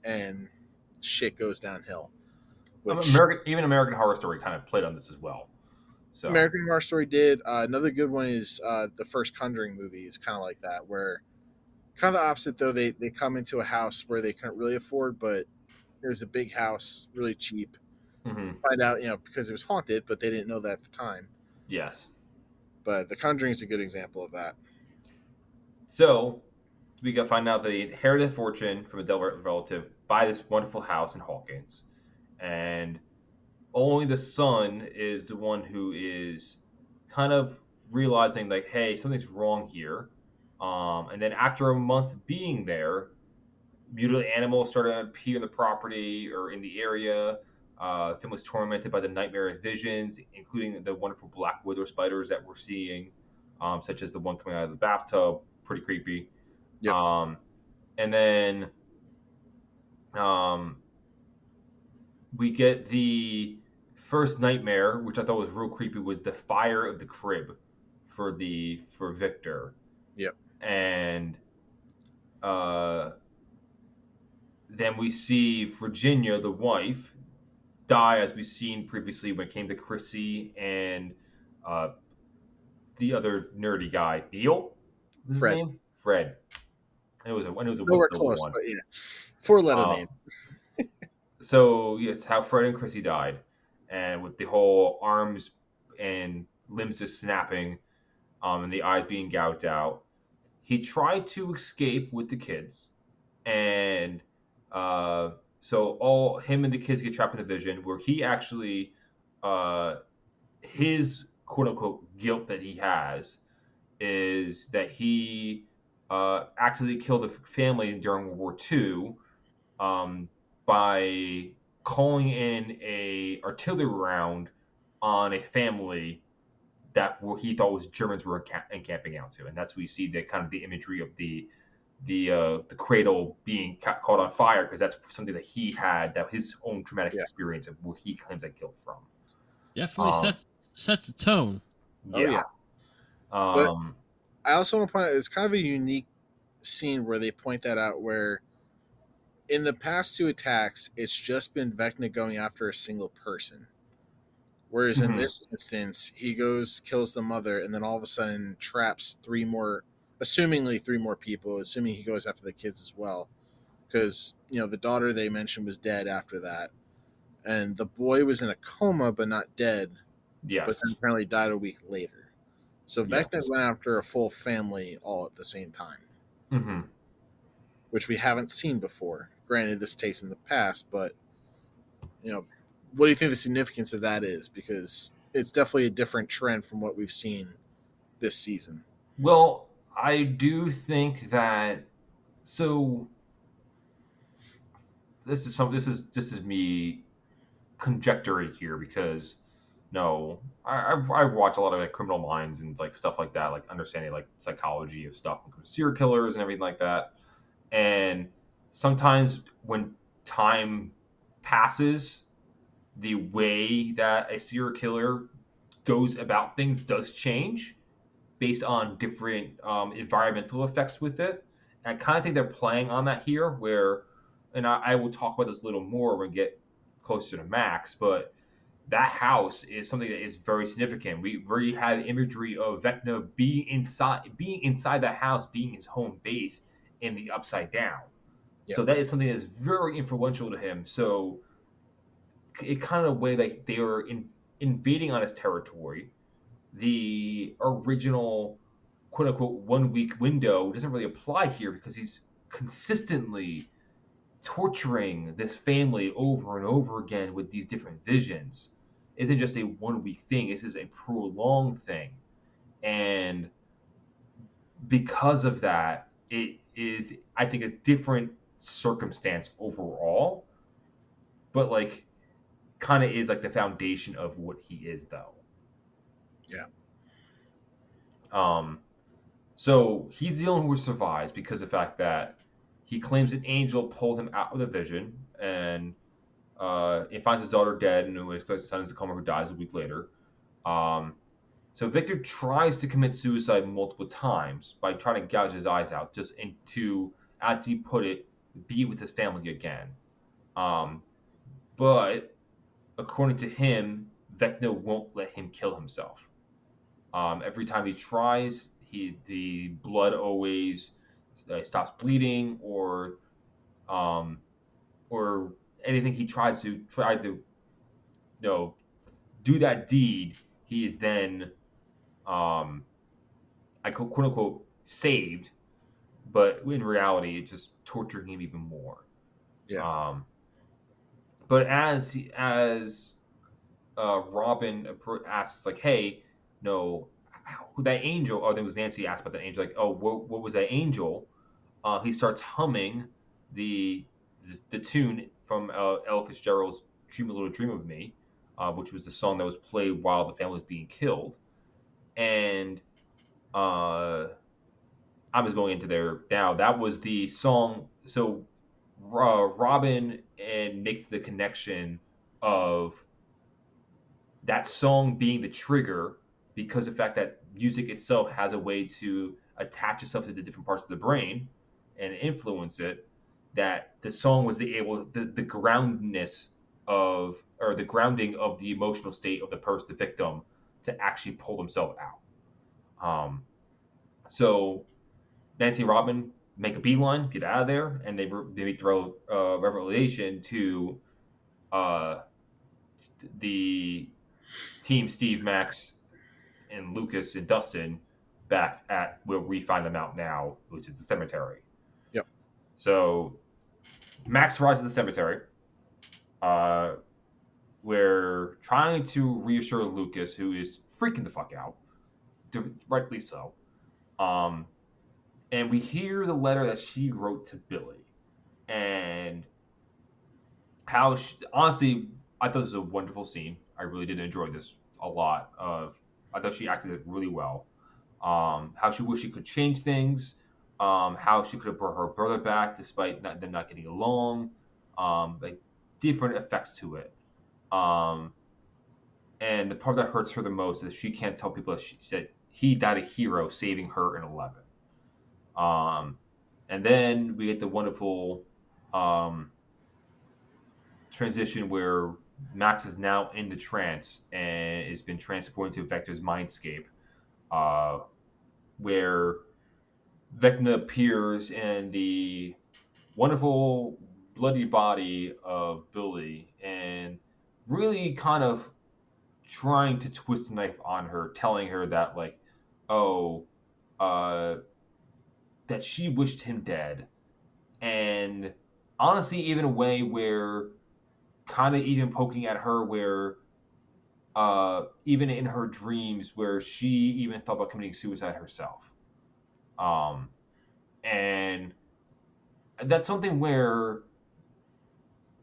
and shit goes downhill. Even American Horror Story kind of played on this as well. So American Horror Story did. Another good one is the first Conjuring movie is kind of like that, where kind of the opposite, though. They come into a house where they couldn't really afford, but there's a big house, really cheap. Mm-hmm. Find out, because it was haunted, but they didn't know that at the time. Yes. But The Conjuring is a good example of that. So we got to find out they inherited a fortune from a dead relative, buy this wonderful house in Hawkins, and only the son is the one who is kind of realizing, like, hey, something's wrong here. And then after a month being there, mutilated animals started to appear in the property or in the area. The family was tormented by the nightmare visions, including the wonderful black widow spiders that we're seeing, such as the one coming out of the bathtub. Pretty creepy. Yep. And then we get the first nightmare, which I thought was real creepy, was the fire of the crib for Victor. Yep. And then we see Virginia, the wife, die, as we've seen previously when it came to Chrissy and the other nerdy guy, Neil. What's his name? Fred. It was a nowhere close, one. But yeah, 4-letter name. So yes, how Fred and Chrissy died, and with the whole arms and limbs just snapping, and the eyes being gouged out. He tried to escape with the kids, and so all him and the kids get trapped in a vision where he actually, his quote unquote guilt that he has is that he accidentally killed a family during World War II by calling in a artillery round on a family that he thought was Germans were encamping out to, and that's where you see the kind of the imagery of the cradle being caught on fire, because that's something that he had, that his own traumatic experience of where he claims that guilt from. Definitely sets a tone. Yeah. But I also want to point out it's kind of a unique scene where they point that out, where in the past 2 attacks, it's just been Vecna going after a single person. Whereas in this instance, he kills the mother, and then all of a sudden traps 3 more, assumingly 3 more people, assuming he goes after the kids as well. Because, the daughter they mentioned was dead after that. And the boy was in a coma, but not dead. Yes. But then apparently died a week later. So Vecna went after a full family all at the same time. Mm-hmm. Which we haven't seen before. Granted, this takes in the past, but, what do you think the significance of that is? Because it's definitely a different trend from what we've seen this season. Well, I do think that, so this is me conjecturing here, because I've watched a lot of Criminal Minds and stuff like that, understanding psychology of stuff, serial killers and everything like that. And sometimes when time passes, the way that a serial killer goes about things does change based on different environmental effects with it. And I kind of think they're playing on that here, where, and I will talk about this a little more when we get closer to Max, but that house is something that is very significant. We already had imagery of Vecna being inside that house, being his home base in the Upside Down. Yep. So that is something that is very influential to him. So it kind of way that they are invading on his territory. The original quote unquote 1 week window doesn't really apply here, because he's consistently torturing this family over and over again with these different visions. It isn't just a 1 week thing. This is a prolonged thing. And because of that, it is, I think, a different circumstance overall, but kind of is the foundation of what he is, though. Yeah. So he's the only one who survives because of the fact that he claims an angel pulled him out of the vision, and he finds his daughter dead, and because his son is a coma who dies a week later. So Victor tries to commit suicide multiple times by trying to gouge his eyes out, just to, as he put it, be with his family again. But according to him, Vecna won't let him kill himself. Every time he tries, the blood always stops bleeding, or anything he tries to do that deed, he is then quote unquote saved, but in reality it's just torturing him even more. Yeah. But as Robin asks, hey, that angel, I think it was Nancy asked about that angel, what was that angel? He starts humming the tune from Ella Fitzgerald's Dream a Little Dream of Me, which was the song that was played while the family was being killed. And I'm just going into there now. That was the song. So Robin and makes the connection of that song being the trigger because of the fact that music itself has a way to attach itself to the different parts of the brain and influence it. That the song was the groundness of, or the grounding of the emotional state of the person, the victim, to actually pull themselves out. So Nancy and Robin make a beeline, get out of there, and they throw revelation to the team, Steve, Max, and Lucas and Dustin, back at where we find them out now, which is the cemetery. Yep. So Max arrives at the cemetery. We're trying to reassure Lucas, who is freaking the fuck out, rightly so. And we hear the letter that she wrote to Billy, and how honestly, I thought this was a wonderful scene. I really did enjoy this a lot. I thought she acted it really well. How she wished she could change things. How she could have brought her brother back despite them not getting along. Like different effects to it. And the part that hurts her the most is she can't tell people that he died a hero saving her in 11. And then we get the wonderful transition where Max is now in the trance and has been transported to Vecna's mindscape, where Vecna appears in the wonderful bloody body of Billy and really kind of trying to twist the knife on her, telling her that, like, that she wished him dead. And honestly, even a way where kind of even poking at her where even in her dreams where she even thought about committing suicide herself. And that's something where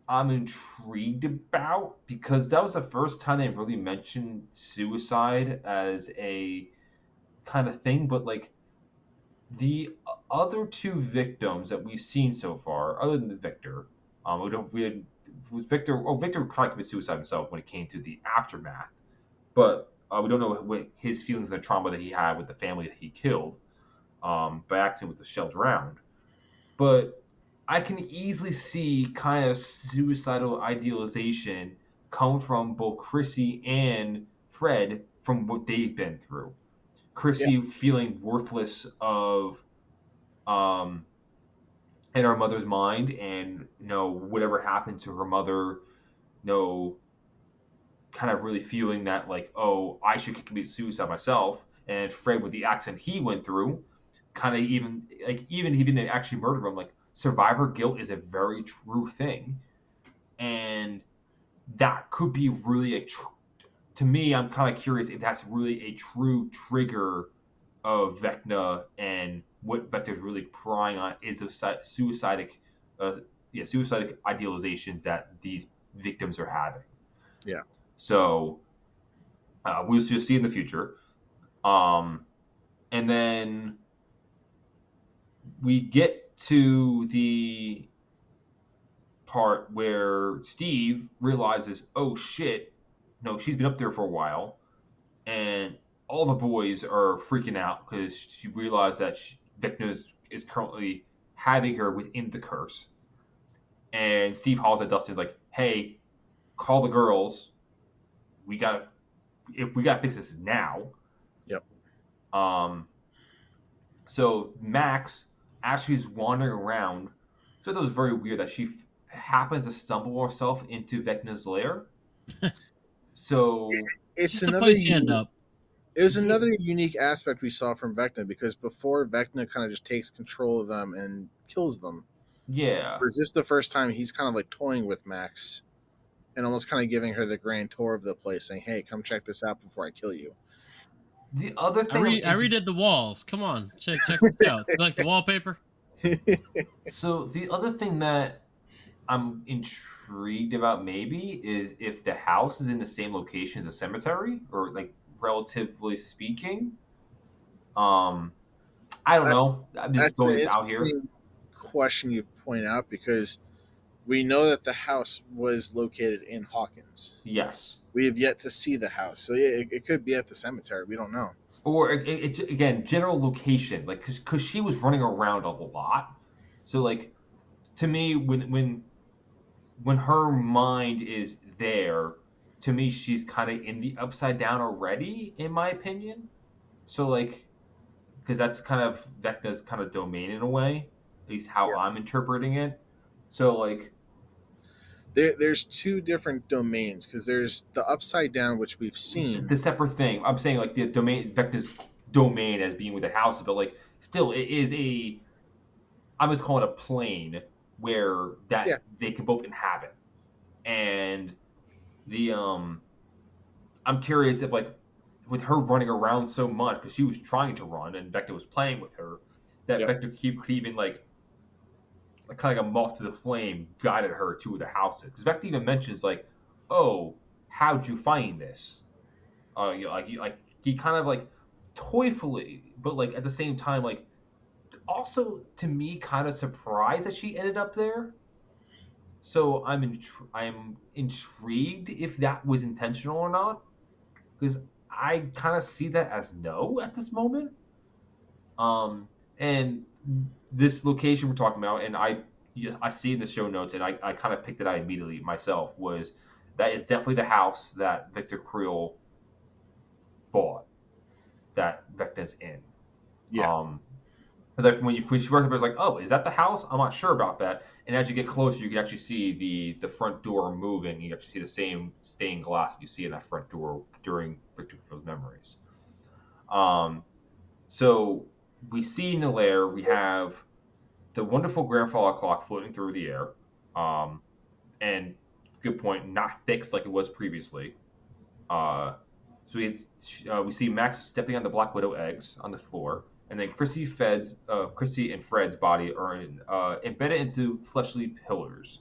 I'm intrigued about, because that was the first time they really mentioned suicide as a kind of thing. But like the other two victims that we've seen so far, other than Victor, Victor probably committed suicide himself when it came to the aftermath, but we don't know what his feelings and the trauma that he had with the family that he killed by accident with the shelled round. But I can easily see kind of suicidal idealization come from both Chrissy and Fred from what they've been through. Chrissy feeling worthless of in her mother's mind, and whatever happened to her mother, kind of really feeling that like, oh, I should commit suicide myself. And Fred, with the accident he went through, kind of even he didn't actually murder him. Like, survivor guilt is a very true thing, and that could be really to me, I'm kind of curious if that's really a true trigger of Vecna, and what Vecna's really prying on is the suicidal idealizations that these victims are having. Yeah. So we'll just see in the future. And then we get to the part where Steve realizes, oh shit, no, she's been up there for a while, and all the boys are freaking out because she realized that Vecna is currently having her within the curse. And Steve hollers at Dustin, like, hey, call the girls. We gotta fix this now. Yep. So Max actually is wandering around. So that was very weird that she happens to stumble herself into Vecna's lair. So it's another hand up. It was another unique aspect we saw from Vecna, because before Vecna kind of just takes control of them and kills them. Yeah. Or is this the first time he's kind of like toying with Max and almost kind of giving her the grand tour of the place, saying, hey, come check this out before I kill you. The other thing I redid the walls. Come on, check this out. You like the wallpaper? So the other thing that I'm intrigued about maybe is if the house is in the same location as the cemetery, or like relatively speaking. Um, I don't That, know. I'm just that's an throwing this out here. interesting question you point out because we know that the house was located in Hawkins. Yes. We have yet to see the house, so yeah, it could be at the cemetery. We don't know. Or it's again general location, like because she was running around a lot. So like to me, when her mind is there, to me she's kind of in the upside down already, in my opinion. So like because that's kind of Vecna's kind of domain in a way, at least how Yeah. I'm interpreting it. So like There's two different domains because there's the upside down, which we've seen. the separate thing. I'm saying like the domain Vecna's domain as being with the house, but like still it is a I'm just calling it a plane where Yeah, that they can both inhabit. And the I'm curious if like with her running around so much because she was trying to run and Vecna was playing with her, that yep, Vecna could even like kind of like a moth to the flame guided her to the houses. Because Vecna even mentions like, "Oh, how'd you find this?" Like he kind of like toyfully, but like at the same time like also to me kind of surprised that she ended up there. So I'm intrigued if that was intentional or not, because I kind of see that as no at this moment. And this location we're talking about, and I see in the show notes, and I kind of picked it out immediately myself, was that is definitely the house that Victor Creel bought, that Vecna's in. yeah. Um, because like when she first appears, like, oh, is that the house? I'm not sure about that. And as you get closer, you can actually see the front door moving. You actually see the same stained glass you see in that front door during Victor Creel's memories. Um, so we see in the lair we have the wonderful grandfather clock floating through the air. And good point, not fixed like it was previously. Uh, we see Max stepping on the Black Widow eggs on the floor, and then Chrissy and Fred's body are embedded into fleshly pillars.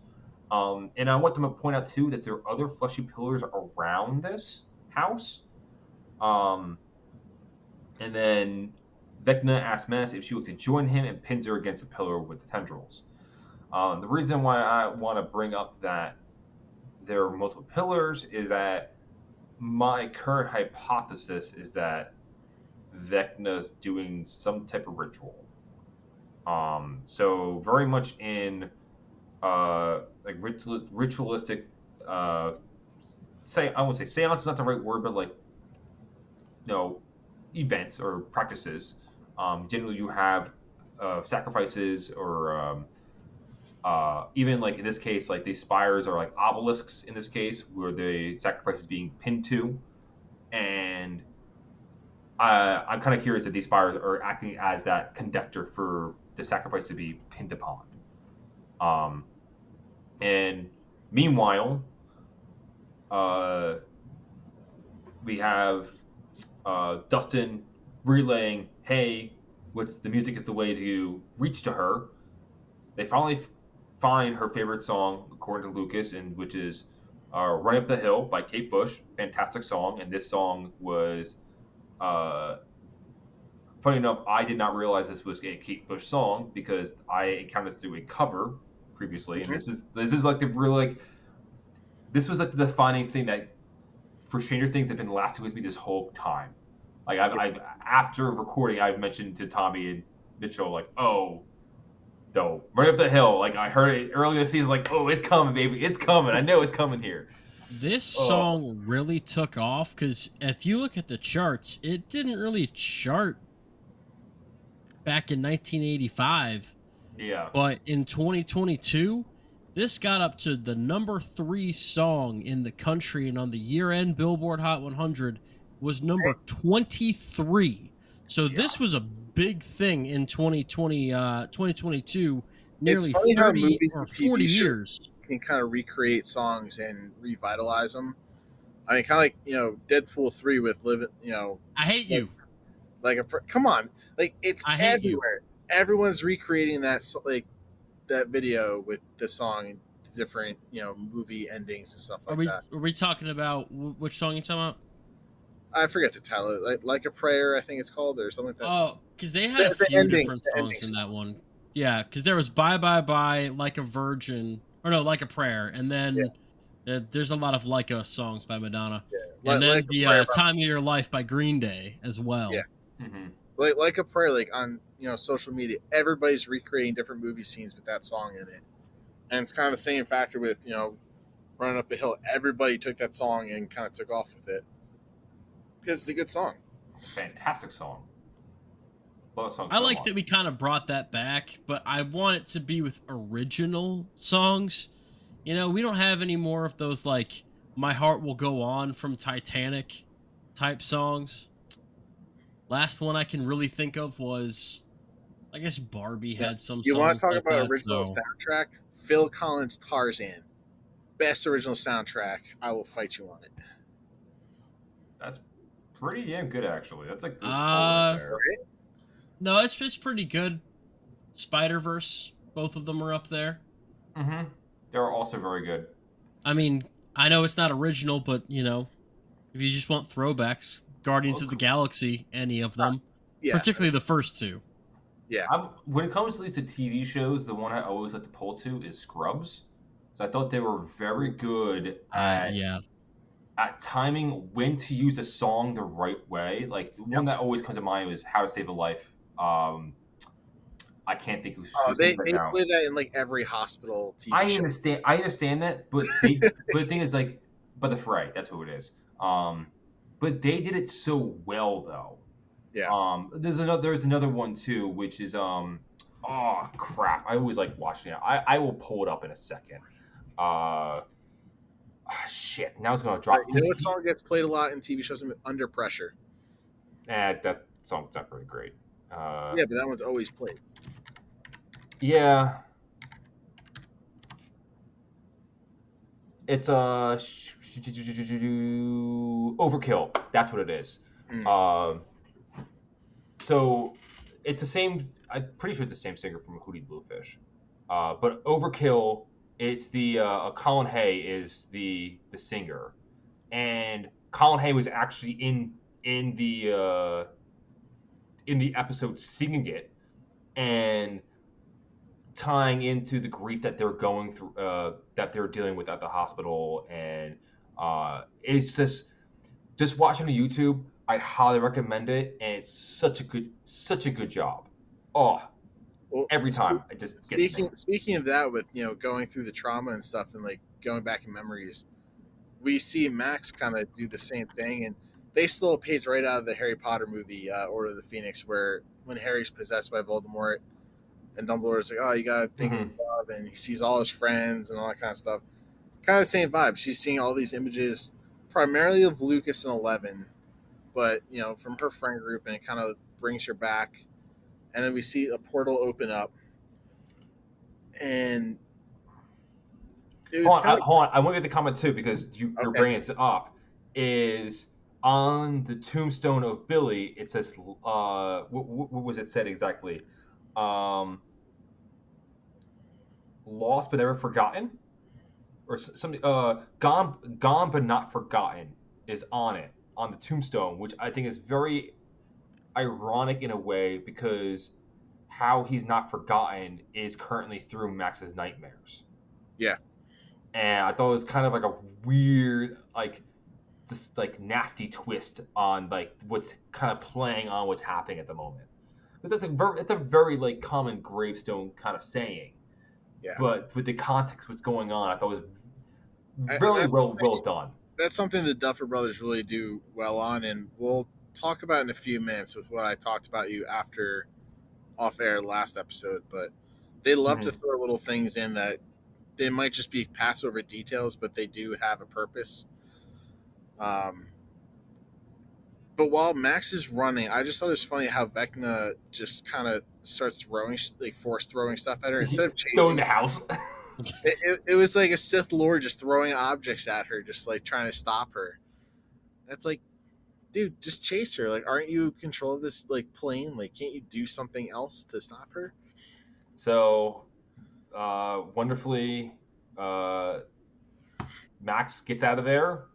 And I want them to point out too that there are other fleshy pillars around this house. Um, and then Vecna asks Menace if she wants to join him and pins her against a pillar with the tendrils. The reason why I want to bring up that there are multiple pillars is that my current hypothesis is that Vecna's doing some type of ritual. So very much in like ritualistic. Say I won't say seance is not the right word, but like events or practices. Generally, you have sacrifices or even like in this case, like these spires are like obelisks in this case, where the sacrifice is being pinned to, and I'm kind of curious that these spires are acting as that conductor for the sacrifice to be pinned upon. Um, and meanwhile, uh, we have Dustin relaying, "Hey, what's the music is the way to reach to her." They finally find her favorite song, according to Lucas, and which is "Running Up the Hill" by Kate Bush. Fantastic song, and this song was uh, funny enough, I did not realize this was a Kate Bush song because I encountered this through a cover previously, and Mhm. this is like the real like this was like the defining thing that for Stranger Things have been lasting with me this whole time. Like I've after recording, I've mentioned to Tommy and Mitchell like, oh, no, Running Up the Hill. Like I heard it earlier this season, like, oh, it's coming, baby, it's coming. I know it's coming here. This Oh, song really took off because if you look at the charts, it didn't really chart back in 1985, yeah. but in 2022, this got up to the number 3 song in the country, and on the year-end Billboard Hot 100 was number 23. So Yeah. this was a big thing in 2022, It's nearly funny how 30 movies or and 40 TV shows years. can kind of recreate songs and revitalize them. I mean, kind of like Deadpool 3 with "Live." I hate Like, you. come on, like it's I hate you. everywhere. Everyone's recreating that that video with the song different, movie endings and stuff like Are we that. are we talking about which song you talking about? I forget the title, like a prayer, I think it's called, or something like that. Oh, because they had a The few ending, different the songs ending in that one. Yeah, because there was "Bye Bye Bye," "Like a Virgin," or no, "Like a Prayer," and then there's a lot of "Like a" songs by Madonna, and then like a prayer. the "Time of Your Life" by Green Day as well. Yeah. Mm-hmm. Like a prayer, like on social media, everybody's recreating different movie scenes with that song in it, and it's kind of the same factor with Running Up the Hill. Everybody took that song and kind of took off with it because it's a good song. Fantastic song. Love song I so like much. that we kind of brought that back, but I want it to be with original songs. We don't have any more of those like "My Heart Will Go On" from Titanic type songs. Last one I can really think of was, I guess, Barbie had some You want songs to talk like about that. original So soundtrack? Phil Collins' Tarzan, best original soundtrack. I will fight you on it. That's pretty damn good, actually. That's a good call right there. Right? no, it's pretty good. Spider-Verse, both of them are up there. Mm-hmm. They're also very good. I mean, I know it's not original, but if you just want throwbacks, Guardians of the Galaxy, any of them, particularly the first two. Yeah. When it comes to these TV shows, the one I always like to pull to is Scrubs. So I thought they were very good at timing when to use a song the right way. Like the one that always comes to mind was "How to Save a Life." I can't think of who they right now. play that in like every hospital TV show. I understand that, but but the thing is like, but the Fray, that's who it is. But they did it so well though. Yeah. There's another one too, which is oh crap. I always like watching it. I will pull it up in a second. Shit. Now it's gonna drop. You know what song gets played a lot in TV shows? Under Pressure. That song's not very great. Yeah, but that one's always played. Yeah. It's Overkill. That's what it is. So it's the same. I'm pretty sure it's the same singer from Hootie Bluefish. But Overkill is the Colin Hay is the singer, and Colin Hay was actually in the episode singing it and tying into the grief that they're going through, that they're dealing with at the hospital, and it's just watching the YouTube. I highly recommend it, and it's such a good job. Oh, well, every time I just speaking of that, with going through the trauma and stuff, and like going back in memories, we see Max kind of do the same thing, and they stole a page right out of the Harry Potter movie, Order of the Phoenix, where when Harry's possessed by Voldemort, and Dumbledore's like, "Oh, you gotta think of love," and he sees all his friends and all that kind of stuff. Kind of the same vibe. She's seeing all these images, primarily of Lucas and Eleven, but from her friend group, and it kind of brings her back. And then we see a portal open up, and hold on. I want to get the comment too, because you're bringing it up. Is on the tombstone of Billy, it says, what was it said exactly? Lost but never forgotten, or something. Gone but not forgotten is on it, on the tombstone, which I think is very ironic in a way, because how he's not forgotten is currently through Max's nightmares. Yeah. And I thought it was kind of like a weird, like, just like nasty twist on like what's kind of playing on what's happening at the moment. Because it's a very like common gravestone kind of saying. Yeah. But with the context of what's going on, I thought it was really well done. That's something the Duffer Brothers really do well on, and we'll talk about in a few minutes with what I talked about you after off air last episode. But they love to throw little things in that they might just be pass over details, but they do have a purpose. But while Max is running, I just thought it was funny how Vecna just kind of starts throwing, like force throwing stuff at her instead of chasing throwing the house. It was like a Sith Lord just throwing objects at her, just like trying to stop her. That's like, dude, just chase her. Like, aren't you in control of this like plane? Like, can't you do something else to stop her? So, wonderfully Max gets out of there.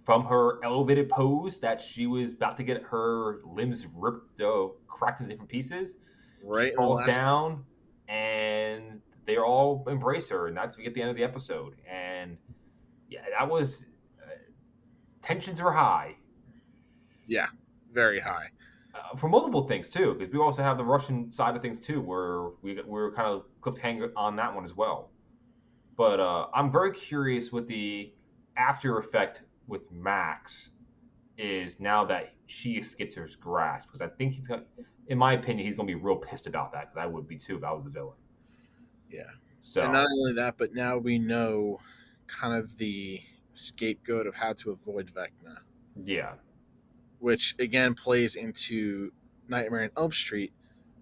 From her elevated pose that she was about to get her limbs ripped, cracked into different pieces. Right. She falls down, and they all embrace her, and that's we get the end of the episode. And yeah, that was tensions are high. Yeah, very high. For multiple things too, because we also have the Russian side of things too, where we're kind of cliffhanger on that one as well. But I'm very curious what the after effect with Max is now that she escaped his grasp, because I think he's going, in my opinion, he's going to be real pissed about that, because I would be too if I was the villain. Yeah. So, and not only that, but now we know kind of the scapegoat of how to avoid Vecna. Yeah. Which again plays into Nightmare on Elm Street,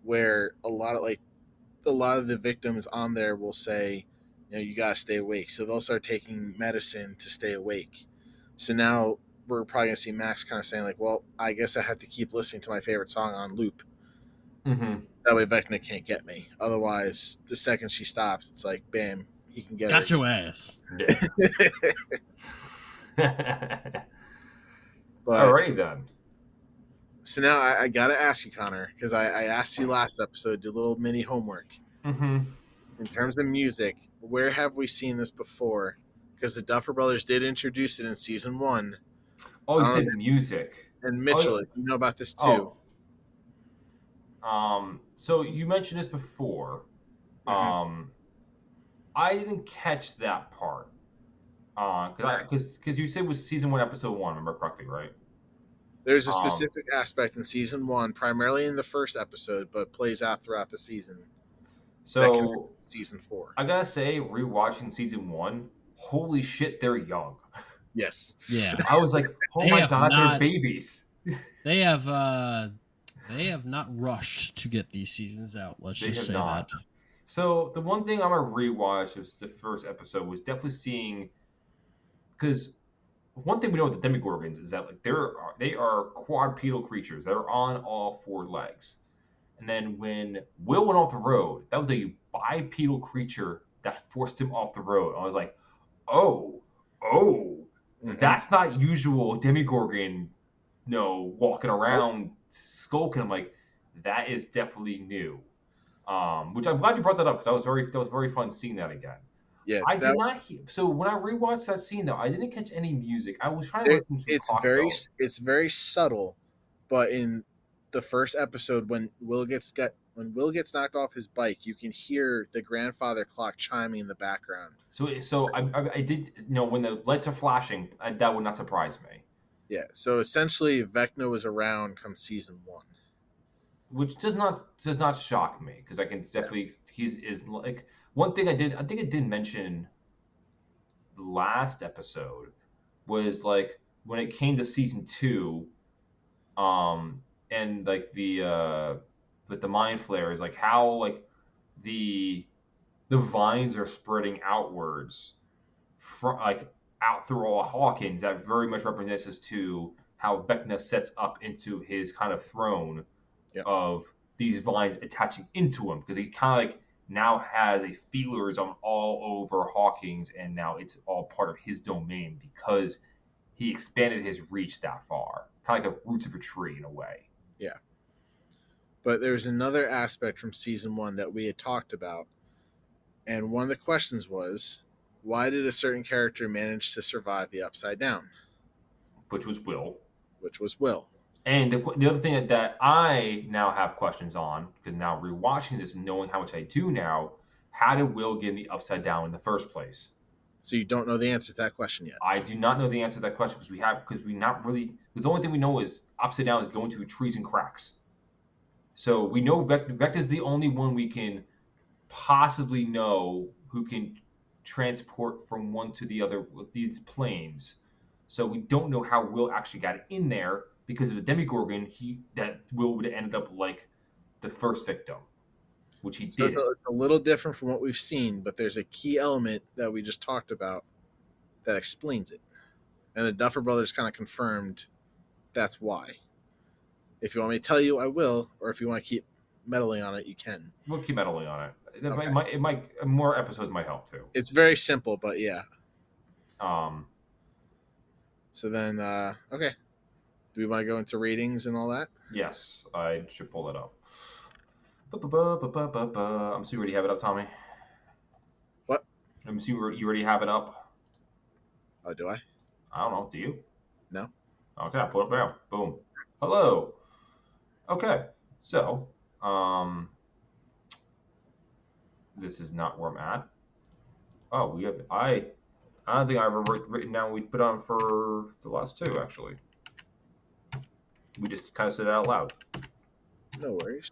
where a lot of the victims on there will say, you gotta stay awake. So they'll start taking medicine to stay awake. So now we're probably gonna see Max kind of saying like, well, I guess I have to keep listening to my favorite song on loop. Mm-hmm. That way Vecna can't get me. Otherwise, the second she stops, it's like, bam, he can get Got her. your ass. Yeah. But, alrighty then. So now I gotta ask you, Connor, because I asked you last episode, do a little mini homework. Mm-hmm. In terms of music, where have we seen this before? Because the Duffer Brothers did introduce it in season 1. Oh, you said music. And Mitchell, you know about this too. So you mentioned this before. Mm-hmm. I didn't catch that part. Because you said it was season 1, episode 1, remember correctly, right? There's a specific aspect in season 1, primarily in the first episode, but plays out throughout the season. So season 4. I gotta say, rewatching season 1, holy shit, they're young. Yes. Yeah. I was like, oh my god, they're babies. They have not rushed to get these seasons out. Let's just say that. So the one thing I'm gonna rewatch was the first episode was definitely seeing, because one thing we know with the Demogorgons is that like they are quadrupedal creatures. They're on all 4 legs. And then when Will went off the road, that was a bipedal creature that forced him off the road. I was like, that's not usual Demogorgon, walking around skulking. I'm like, that is definitely new. Which I'm glad you brought that up, because that was very fun seeing that again. Yeah, I did not hear. So when I rewatched that scene, though, I didn't catch any music. I was trying to listen to it's very subtle, but in the first episode, when Will gets knocked off his bike, you can hear the grandfather clock chiming in the background. So I did when the lights are flashing, that would not surprise me. Yeah. So essentially, Vecna was around come season 1, which does not shock me, because I can definitely is like. One thing I think I did mention the last episode was like when it came to season 2, and like with the mind flayers, like how like the vines are spreading outwards from like out through all Hawkins. That very much represents us to how Vecna sets up into his kind of throne of these vines attaching into him, because he kind of like now has a feelers on all over Hawkins, and now it's all part of his domain because he expanded his reach that far, kind of like the roots of a tree in a way. Yeah. But there's another aspect from season 1 that we had talked about, and one of the questions was, why did a certain character manage to survive the Upside Down? Which was Will. And the other thing that I now have questions on, because now rewatching this and knowing how much I do now, how did Will get in the Upside Down in the first place? So you don't know the answer to that question yet? I do not know the answer to that question, because the only thing we know is Upside Down is going to trees and cracks. So we know Vecna's the only one we can possibly know who can transport from one to the other with these planes. So we don't know how Will actually got in there. Because of the Demogorgon, that Will would have ended up like the first victim, which he did. It's a little different from what we've seen, but there's a key element that we just talked about that explains it. And the Duffer Brothers kind of confirmed that's why. If you want me to tell you, I will, or if you want to keep meddling on it, you can. We'll keep meddling on it. It might more episodes might help too. It's very simple, but yeah. Um. So then, okay. Do we want to go into ratings and all that? Yes, I should pull it up. I'm assuming you already have it up, Tommy. What? I'm assuming you already have it up. Oh, do I? I don't know. Do you? No. Okay, I'll pull it up now. Boom. Hello. Okay, so this is not where I'm at. Oh, we have I don't think I ever written down we put on for the last two actually. We just kind of said it out loud. No worries.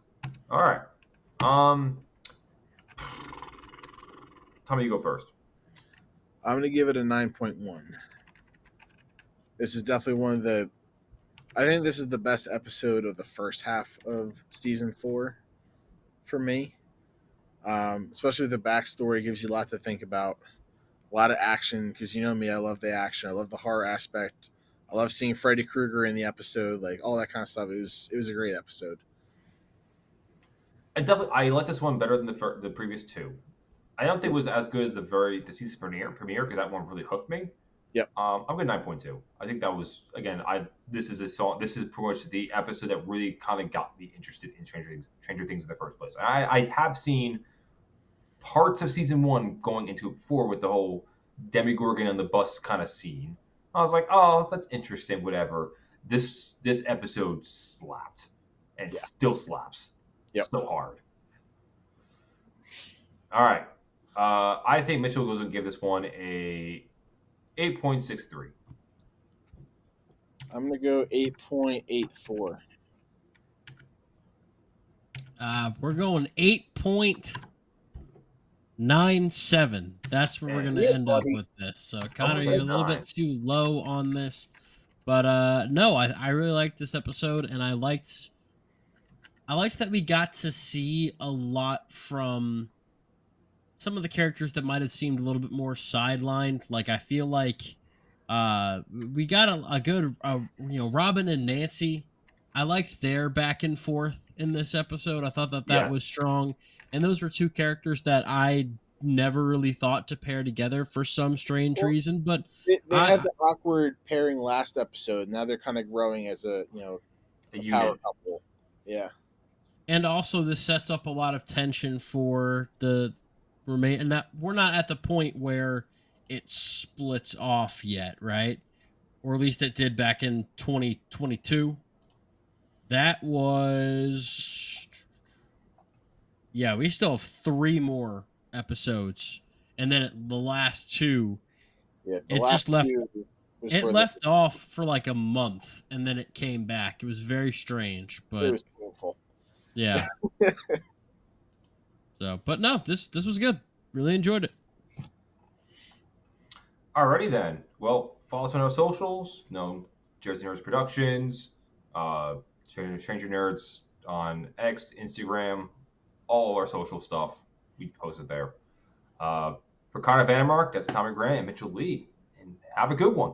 All right. Tommy, you go first. I'm going to give it a 9.1. This is definitely one of the... I think this is the best episode of the first half of season 4 for me. Especially with the backstory. It gives you a lot to think about. A lot of action, because you know me, I love the action. I love the horror aspect. I love seeing Freddy Krueger in the episode, like all that kind of stuff. It was a great episode. I like this one better than the previous two. I don't think it was as good as the season premiere because that one really hooked me. Yep. I'm going 9.2. I think that was again. This is pretty much the episode that really kind of got me interested in Stranger Things in the first place. I have seen parts of season 1 going into 4 with the whole Demogorgon on the bus kind of scene. I was like, oh, that's interesting. Whatever. This episode slapped and still slaps. Yep. So hard. All right. I think Mitchell goes and give this one a 8.63. I'm going to go 8.84. We're going 8.97. That's where we're going to end up with this. So, Connor, you're a little bit too low on this. But no, I really liked this episode, and I liked that we got to see a lot from some of the characters that might have seemed a little bit more sidelined. Like, I feel like we got a good, Robin and Nancy. I liked their back and forth in this episode. I thought that was strong. And those were two characters that I never really thought to pair together for some strange reason. But they had the awkward pairing last episode. Now they're kind of growing as a power couple. Yeah. And also, this sets up a lot of tension for the remain, and that we're not at the point where it splits off yet, right? Or at least it did back in 2022. That was, we still have 3 more episodes, and then the last 2, it just left. It left off for like a month, and then it came back. It was very strange, but it was painful. Yeah. So, but no, this was good. Really enjoyed it. Alrighty then. Well, follow us on our socials. Jersey Nerds Productions, Stranger Nerds on X, Instagram, all of our social stuff. We post it there. For Connor Vandermark, that's Tommy Grant and Mitchell Lee. And have a good one.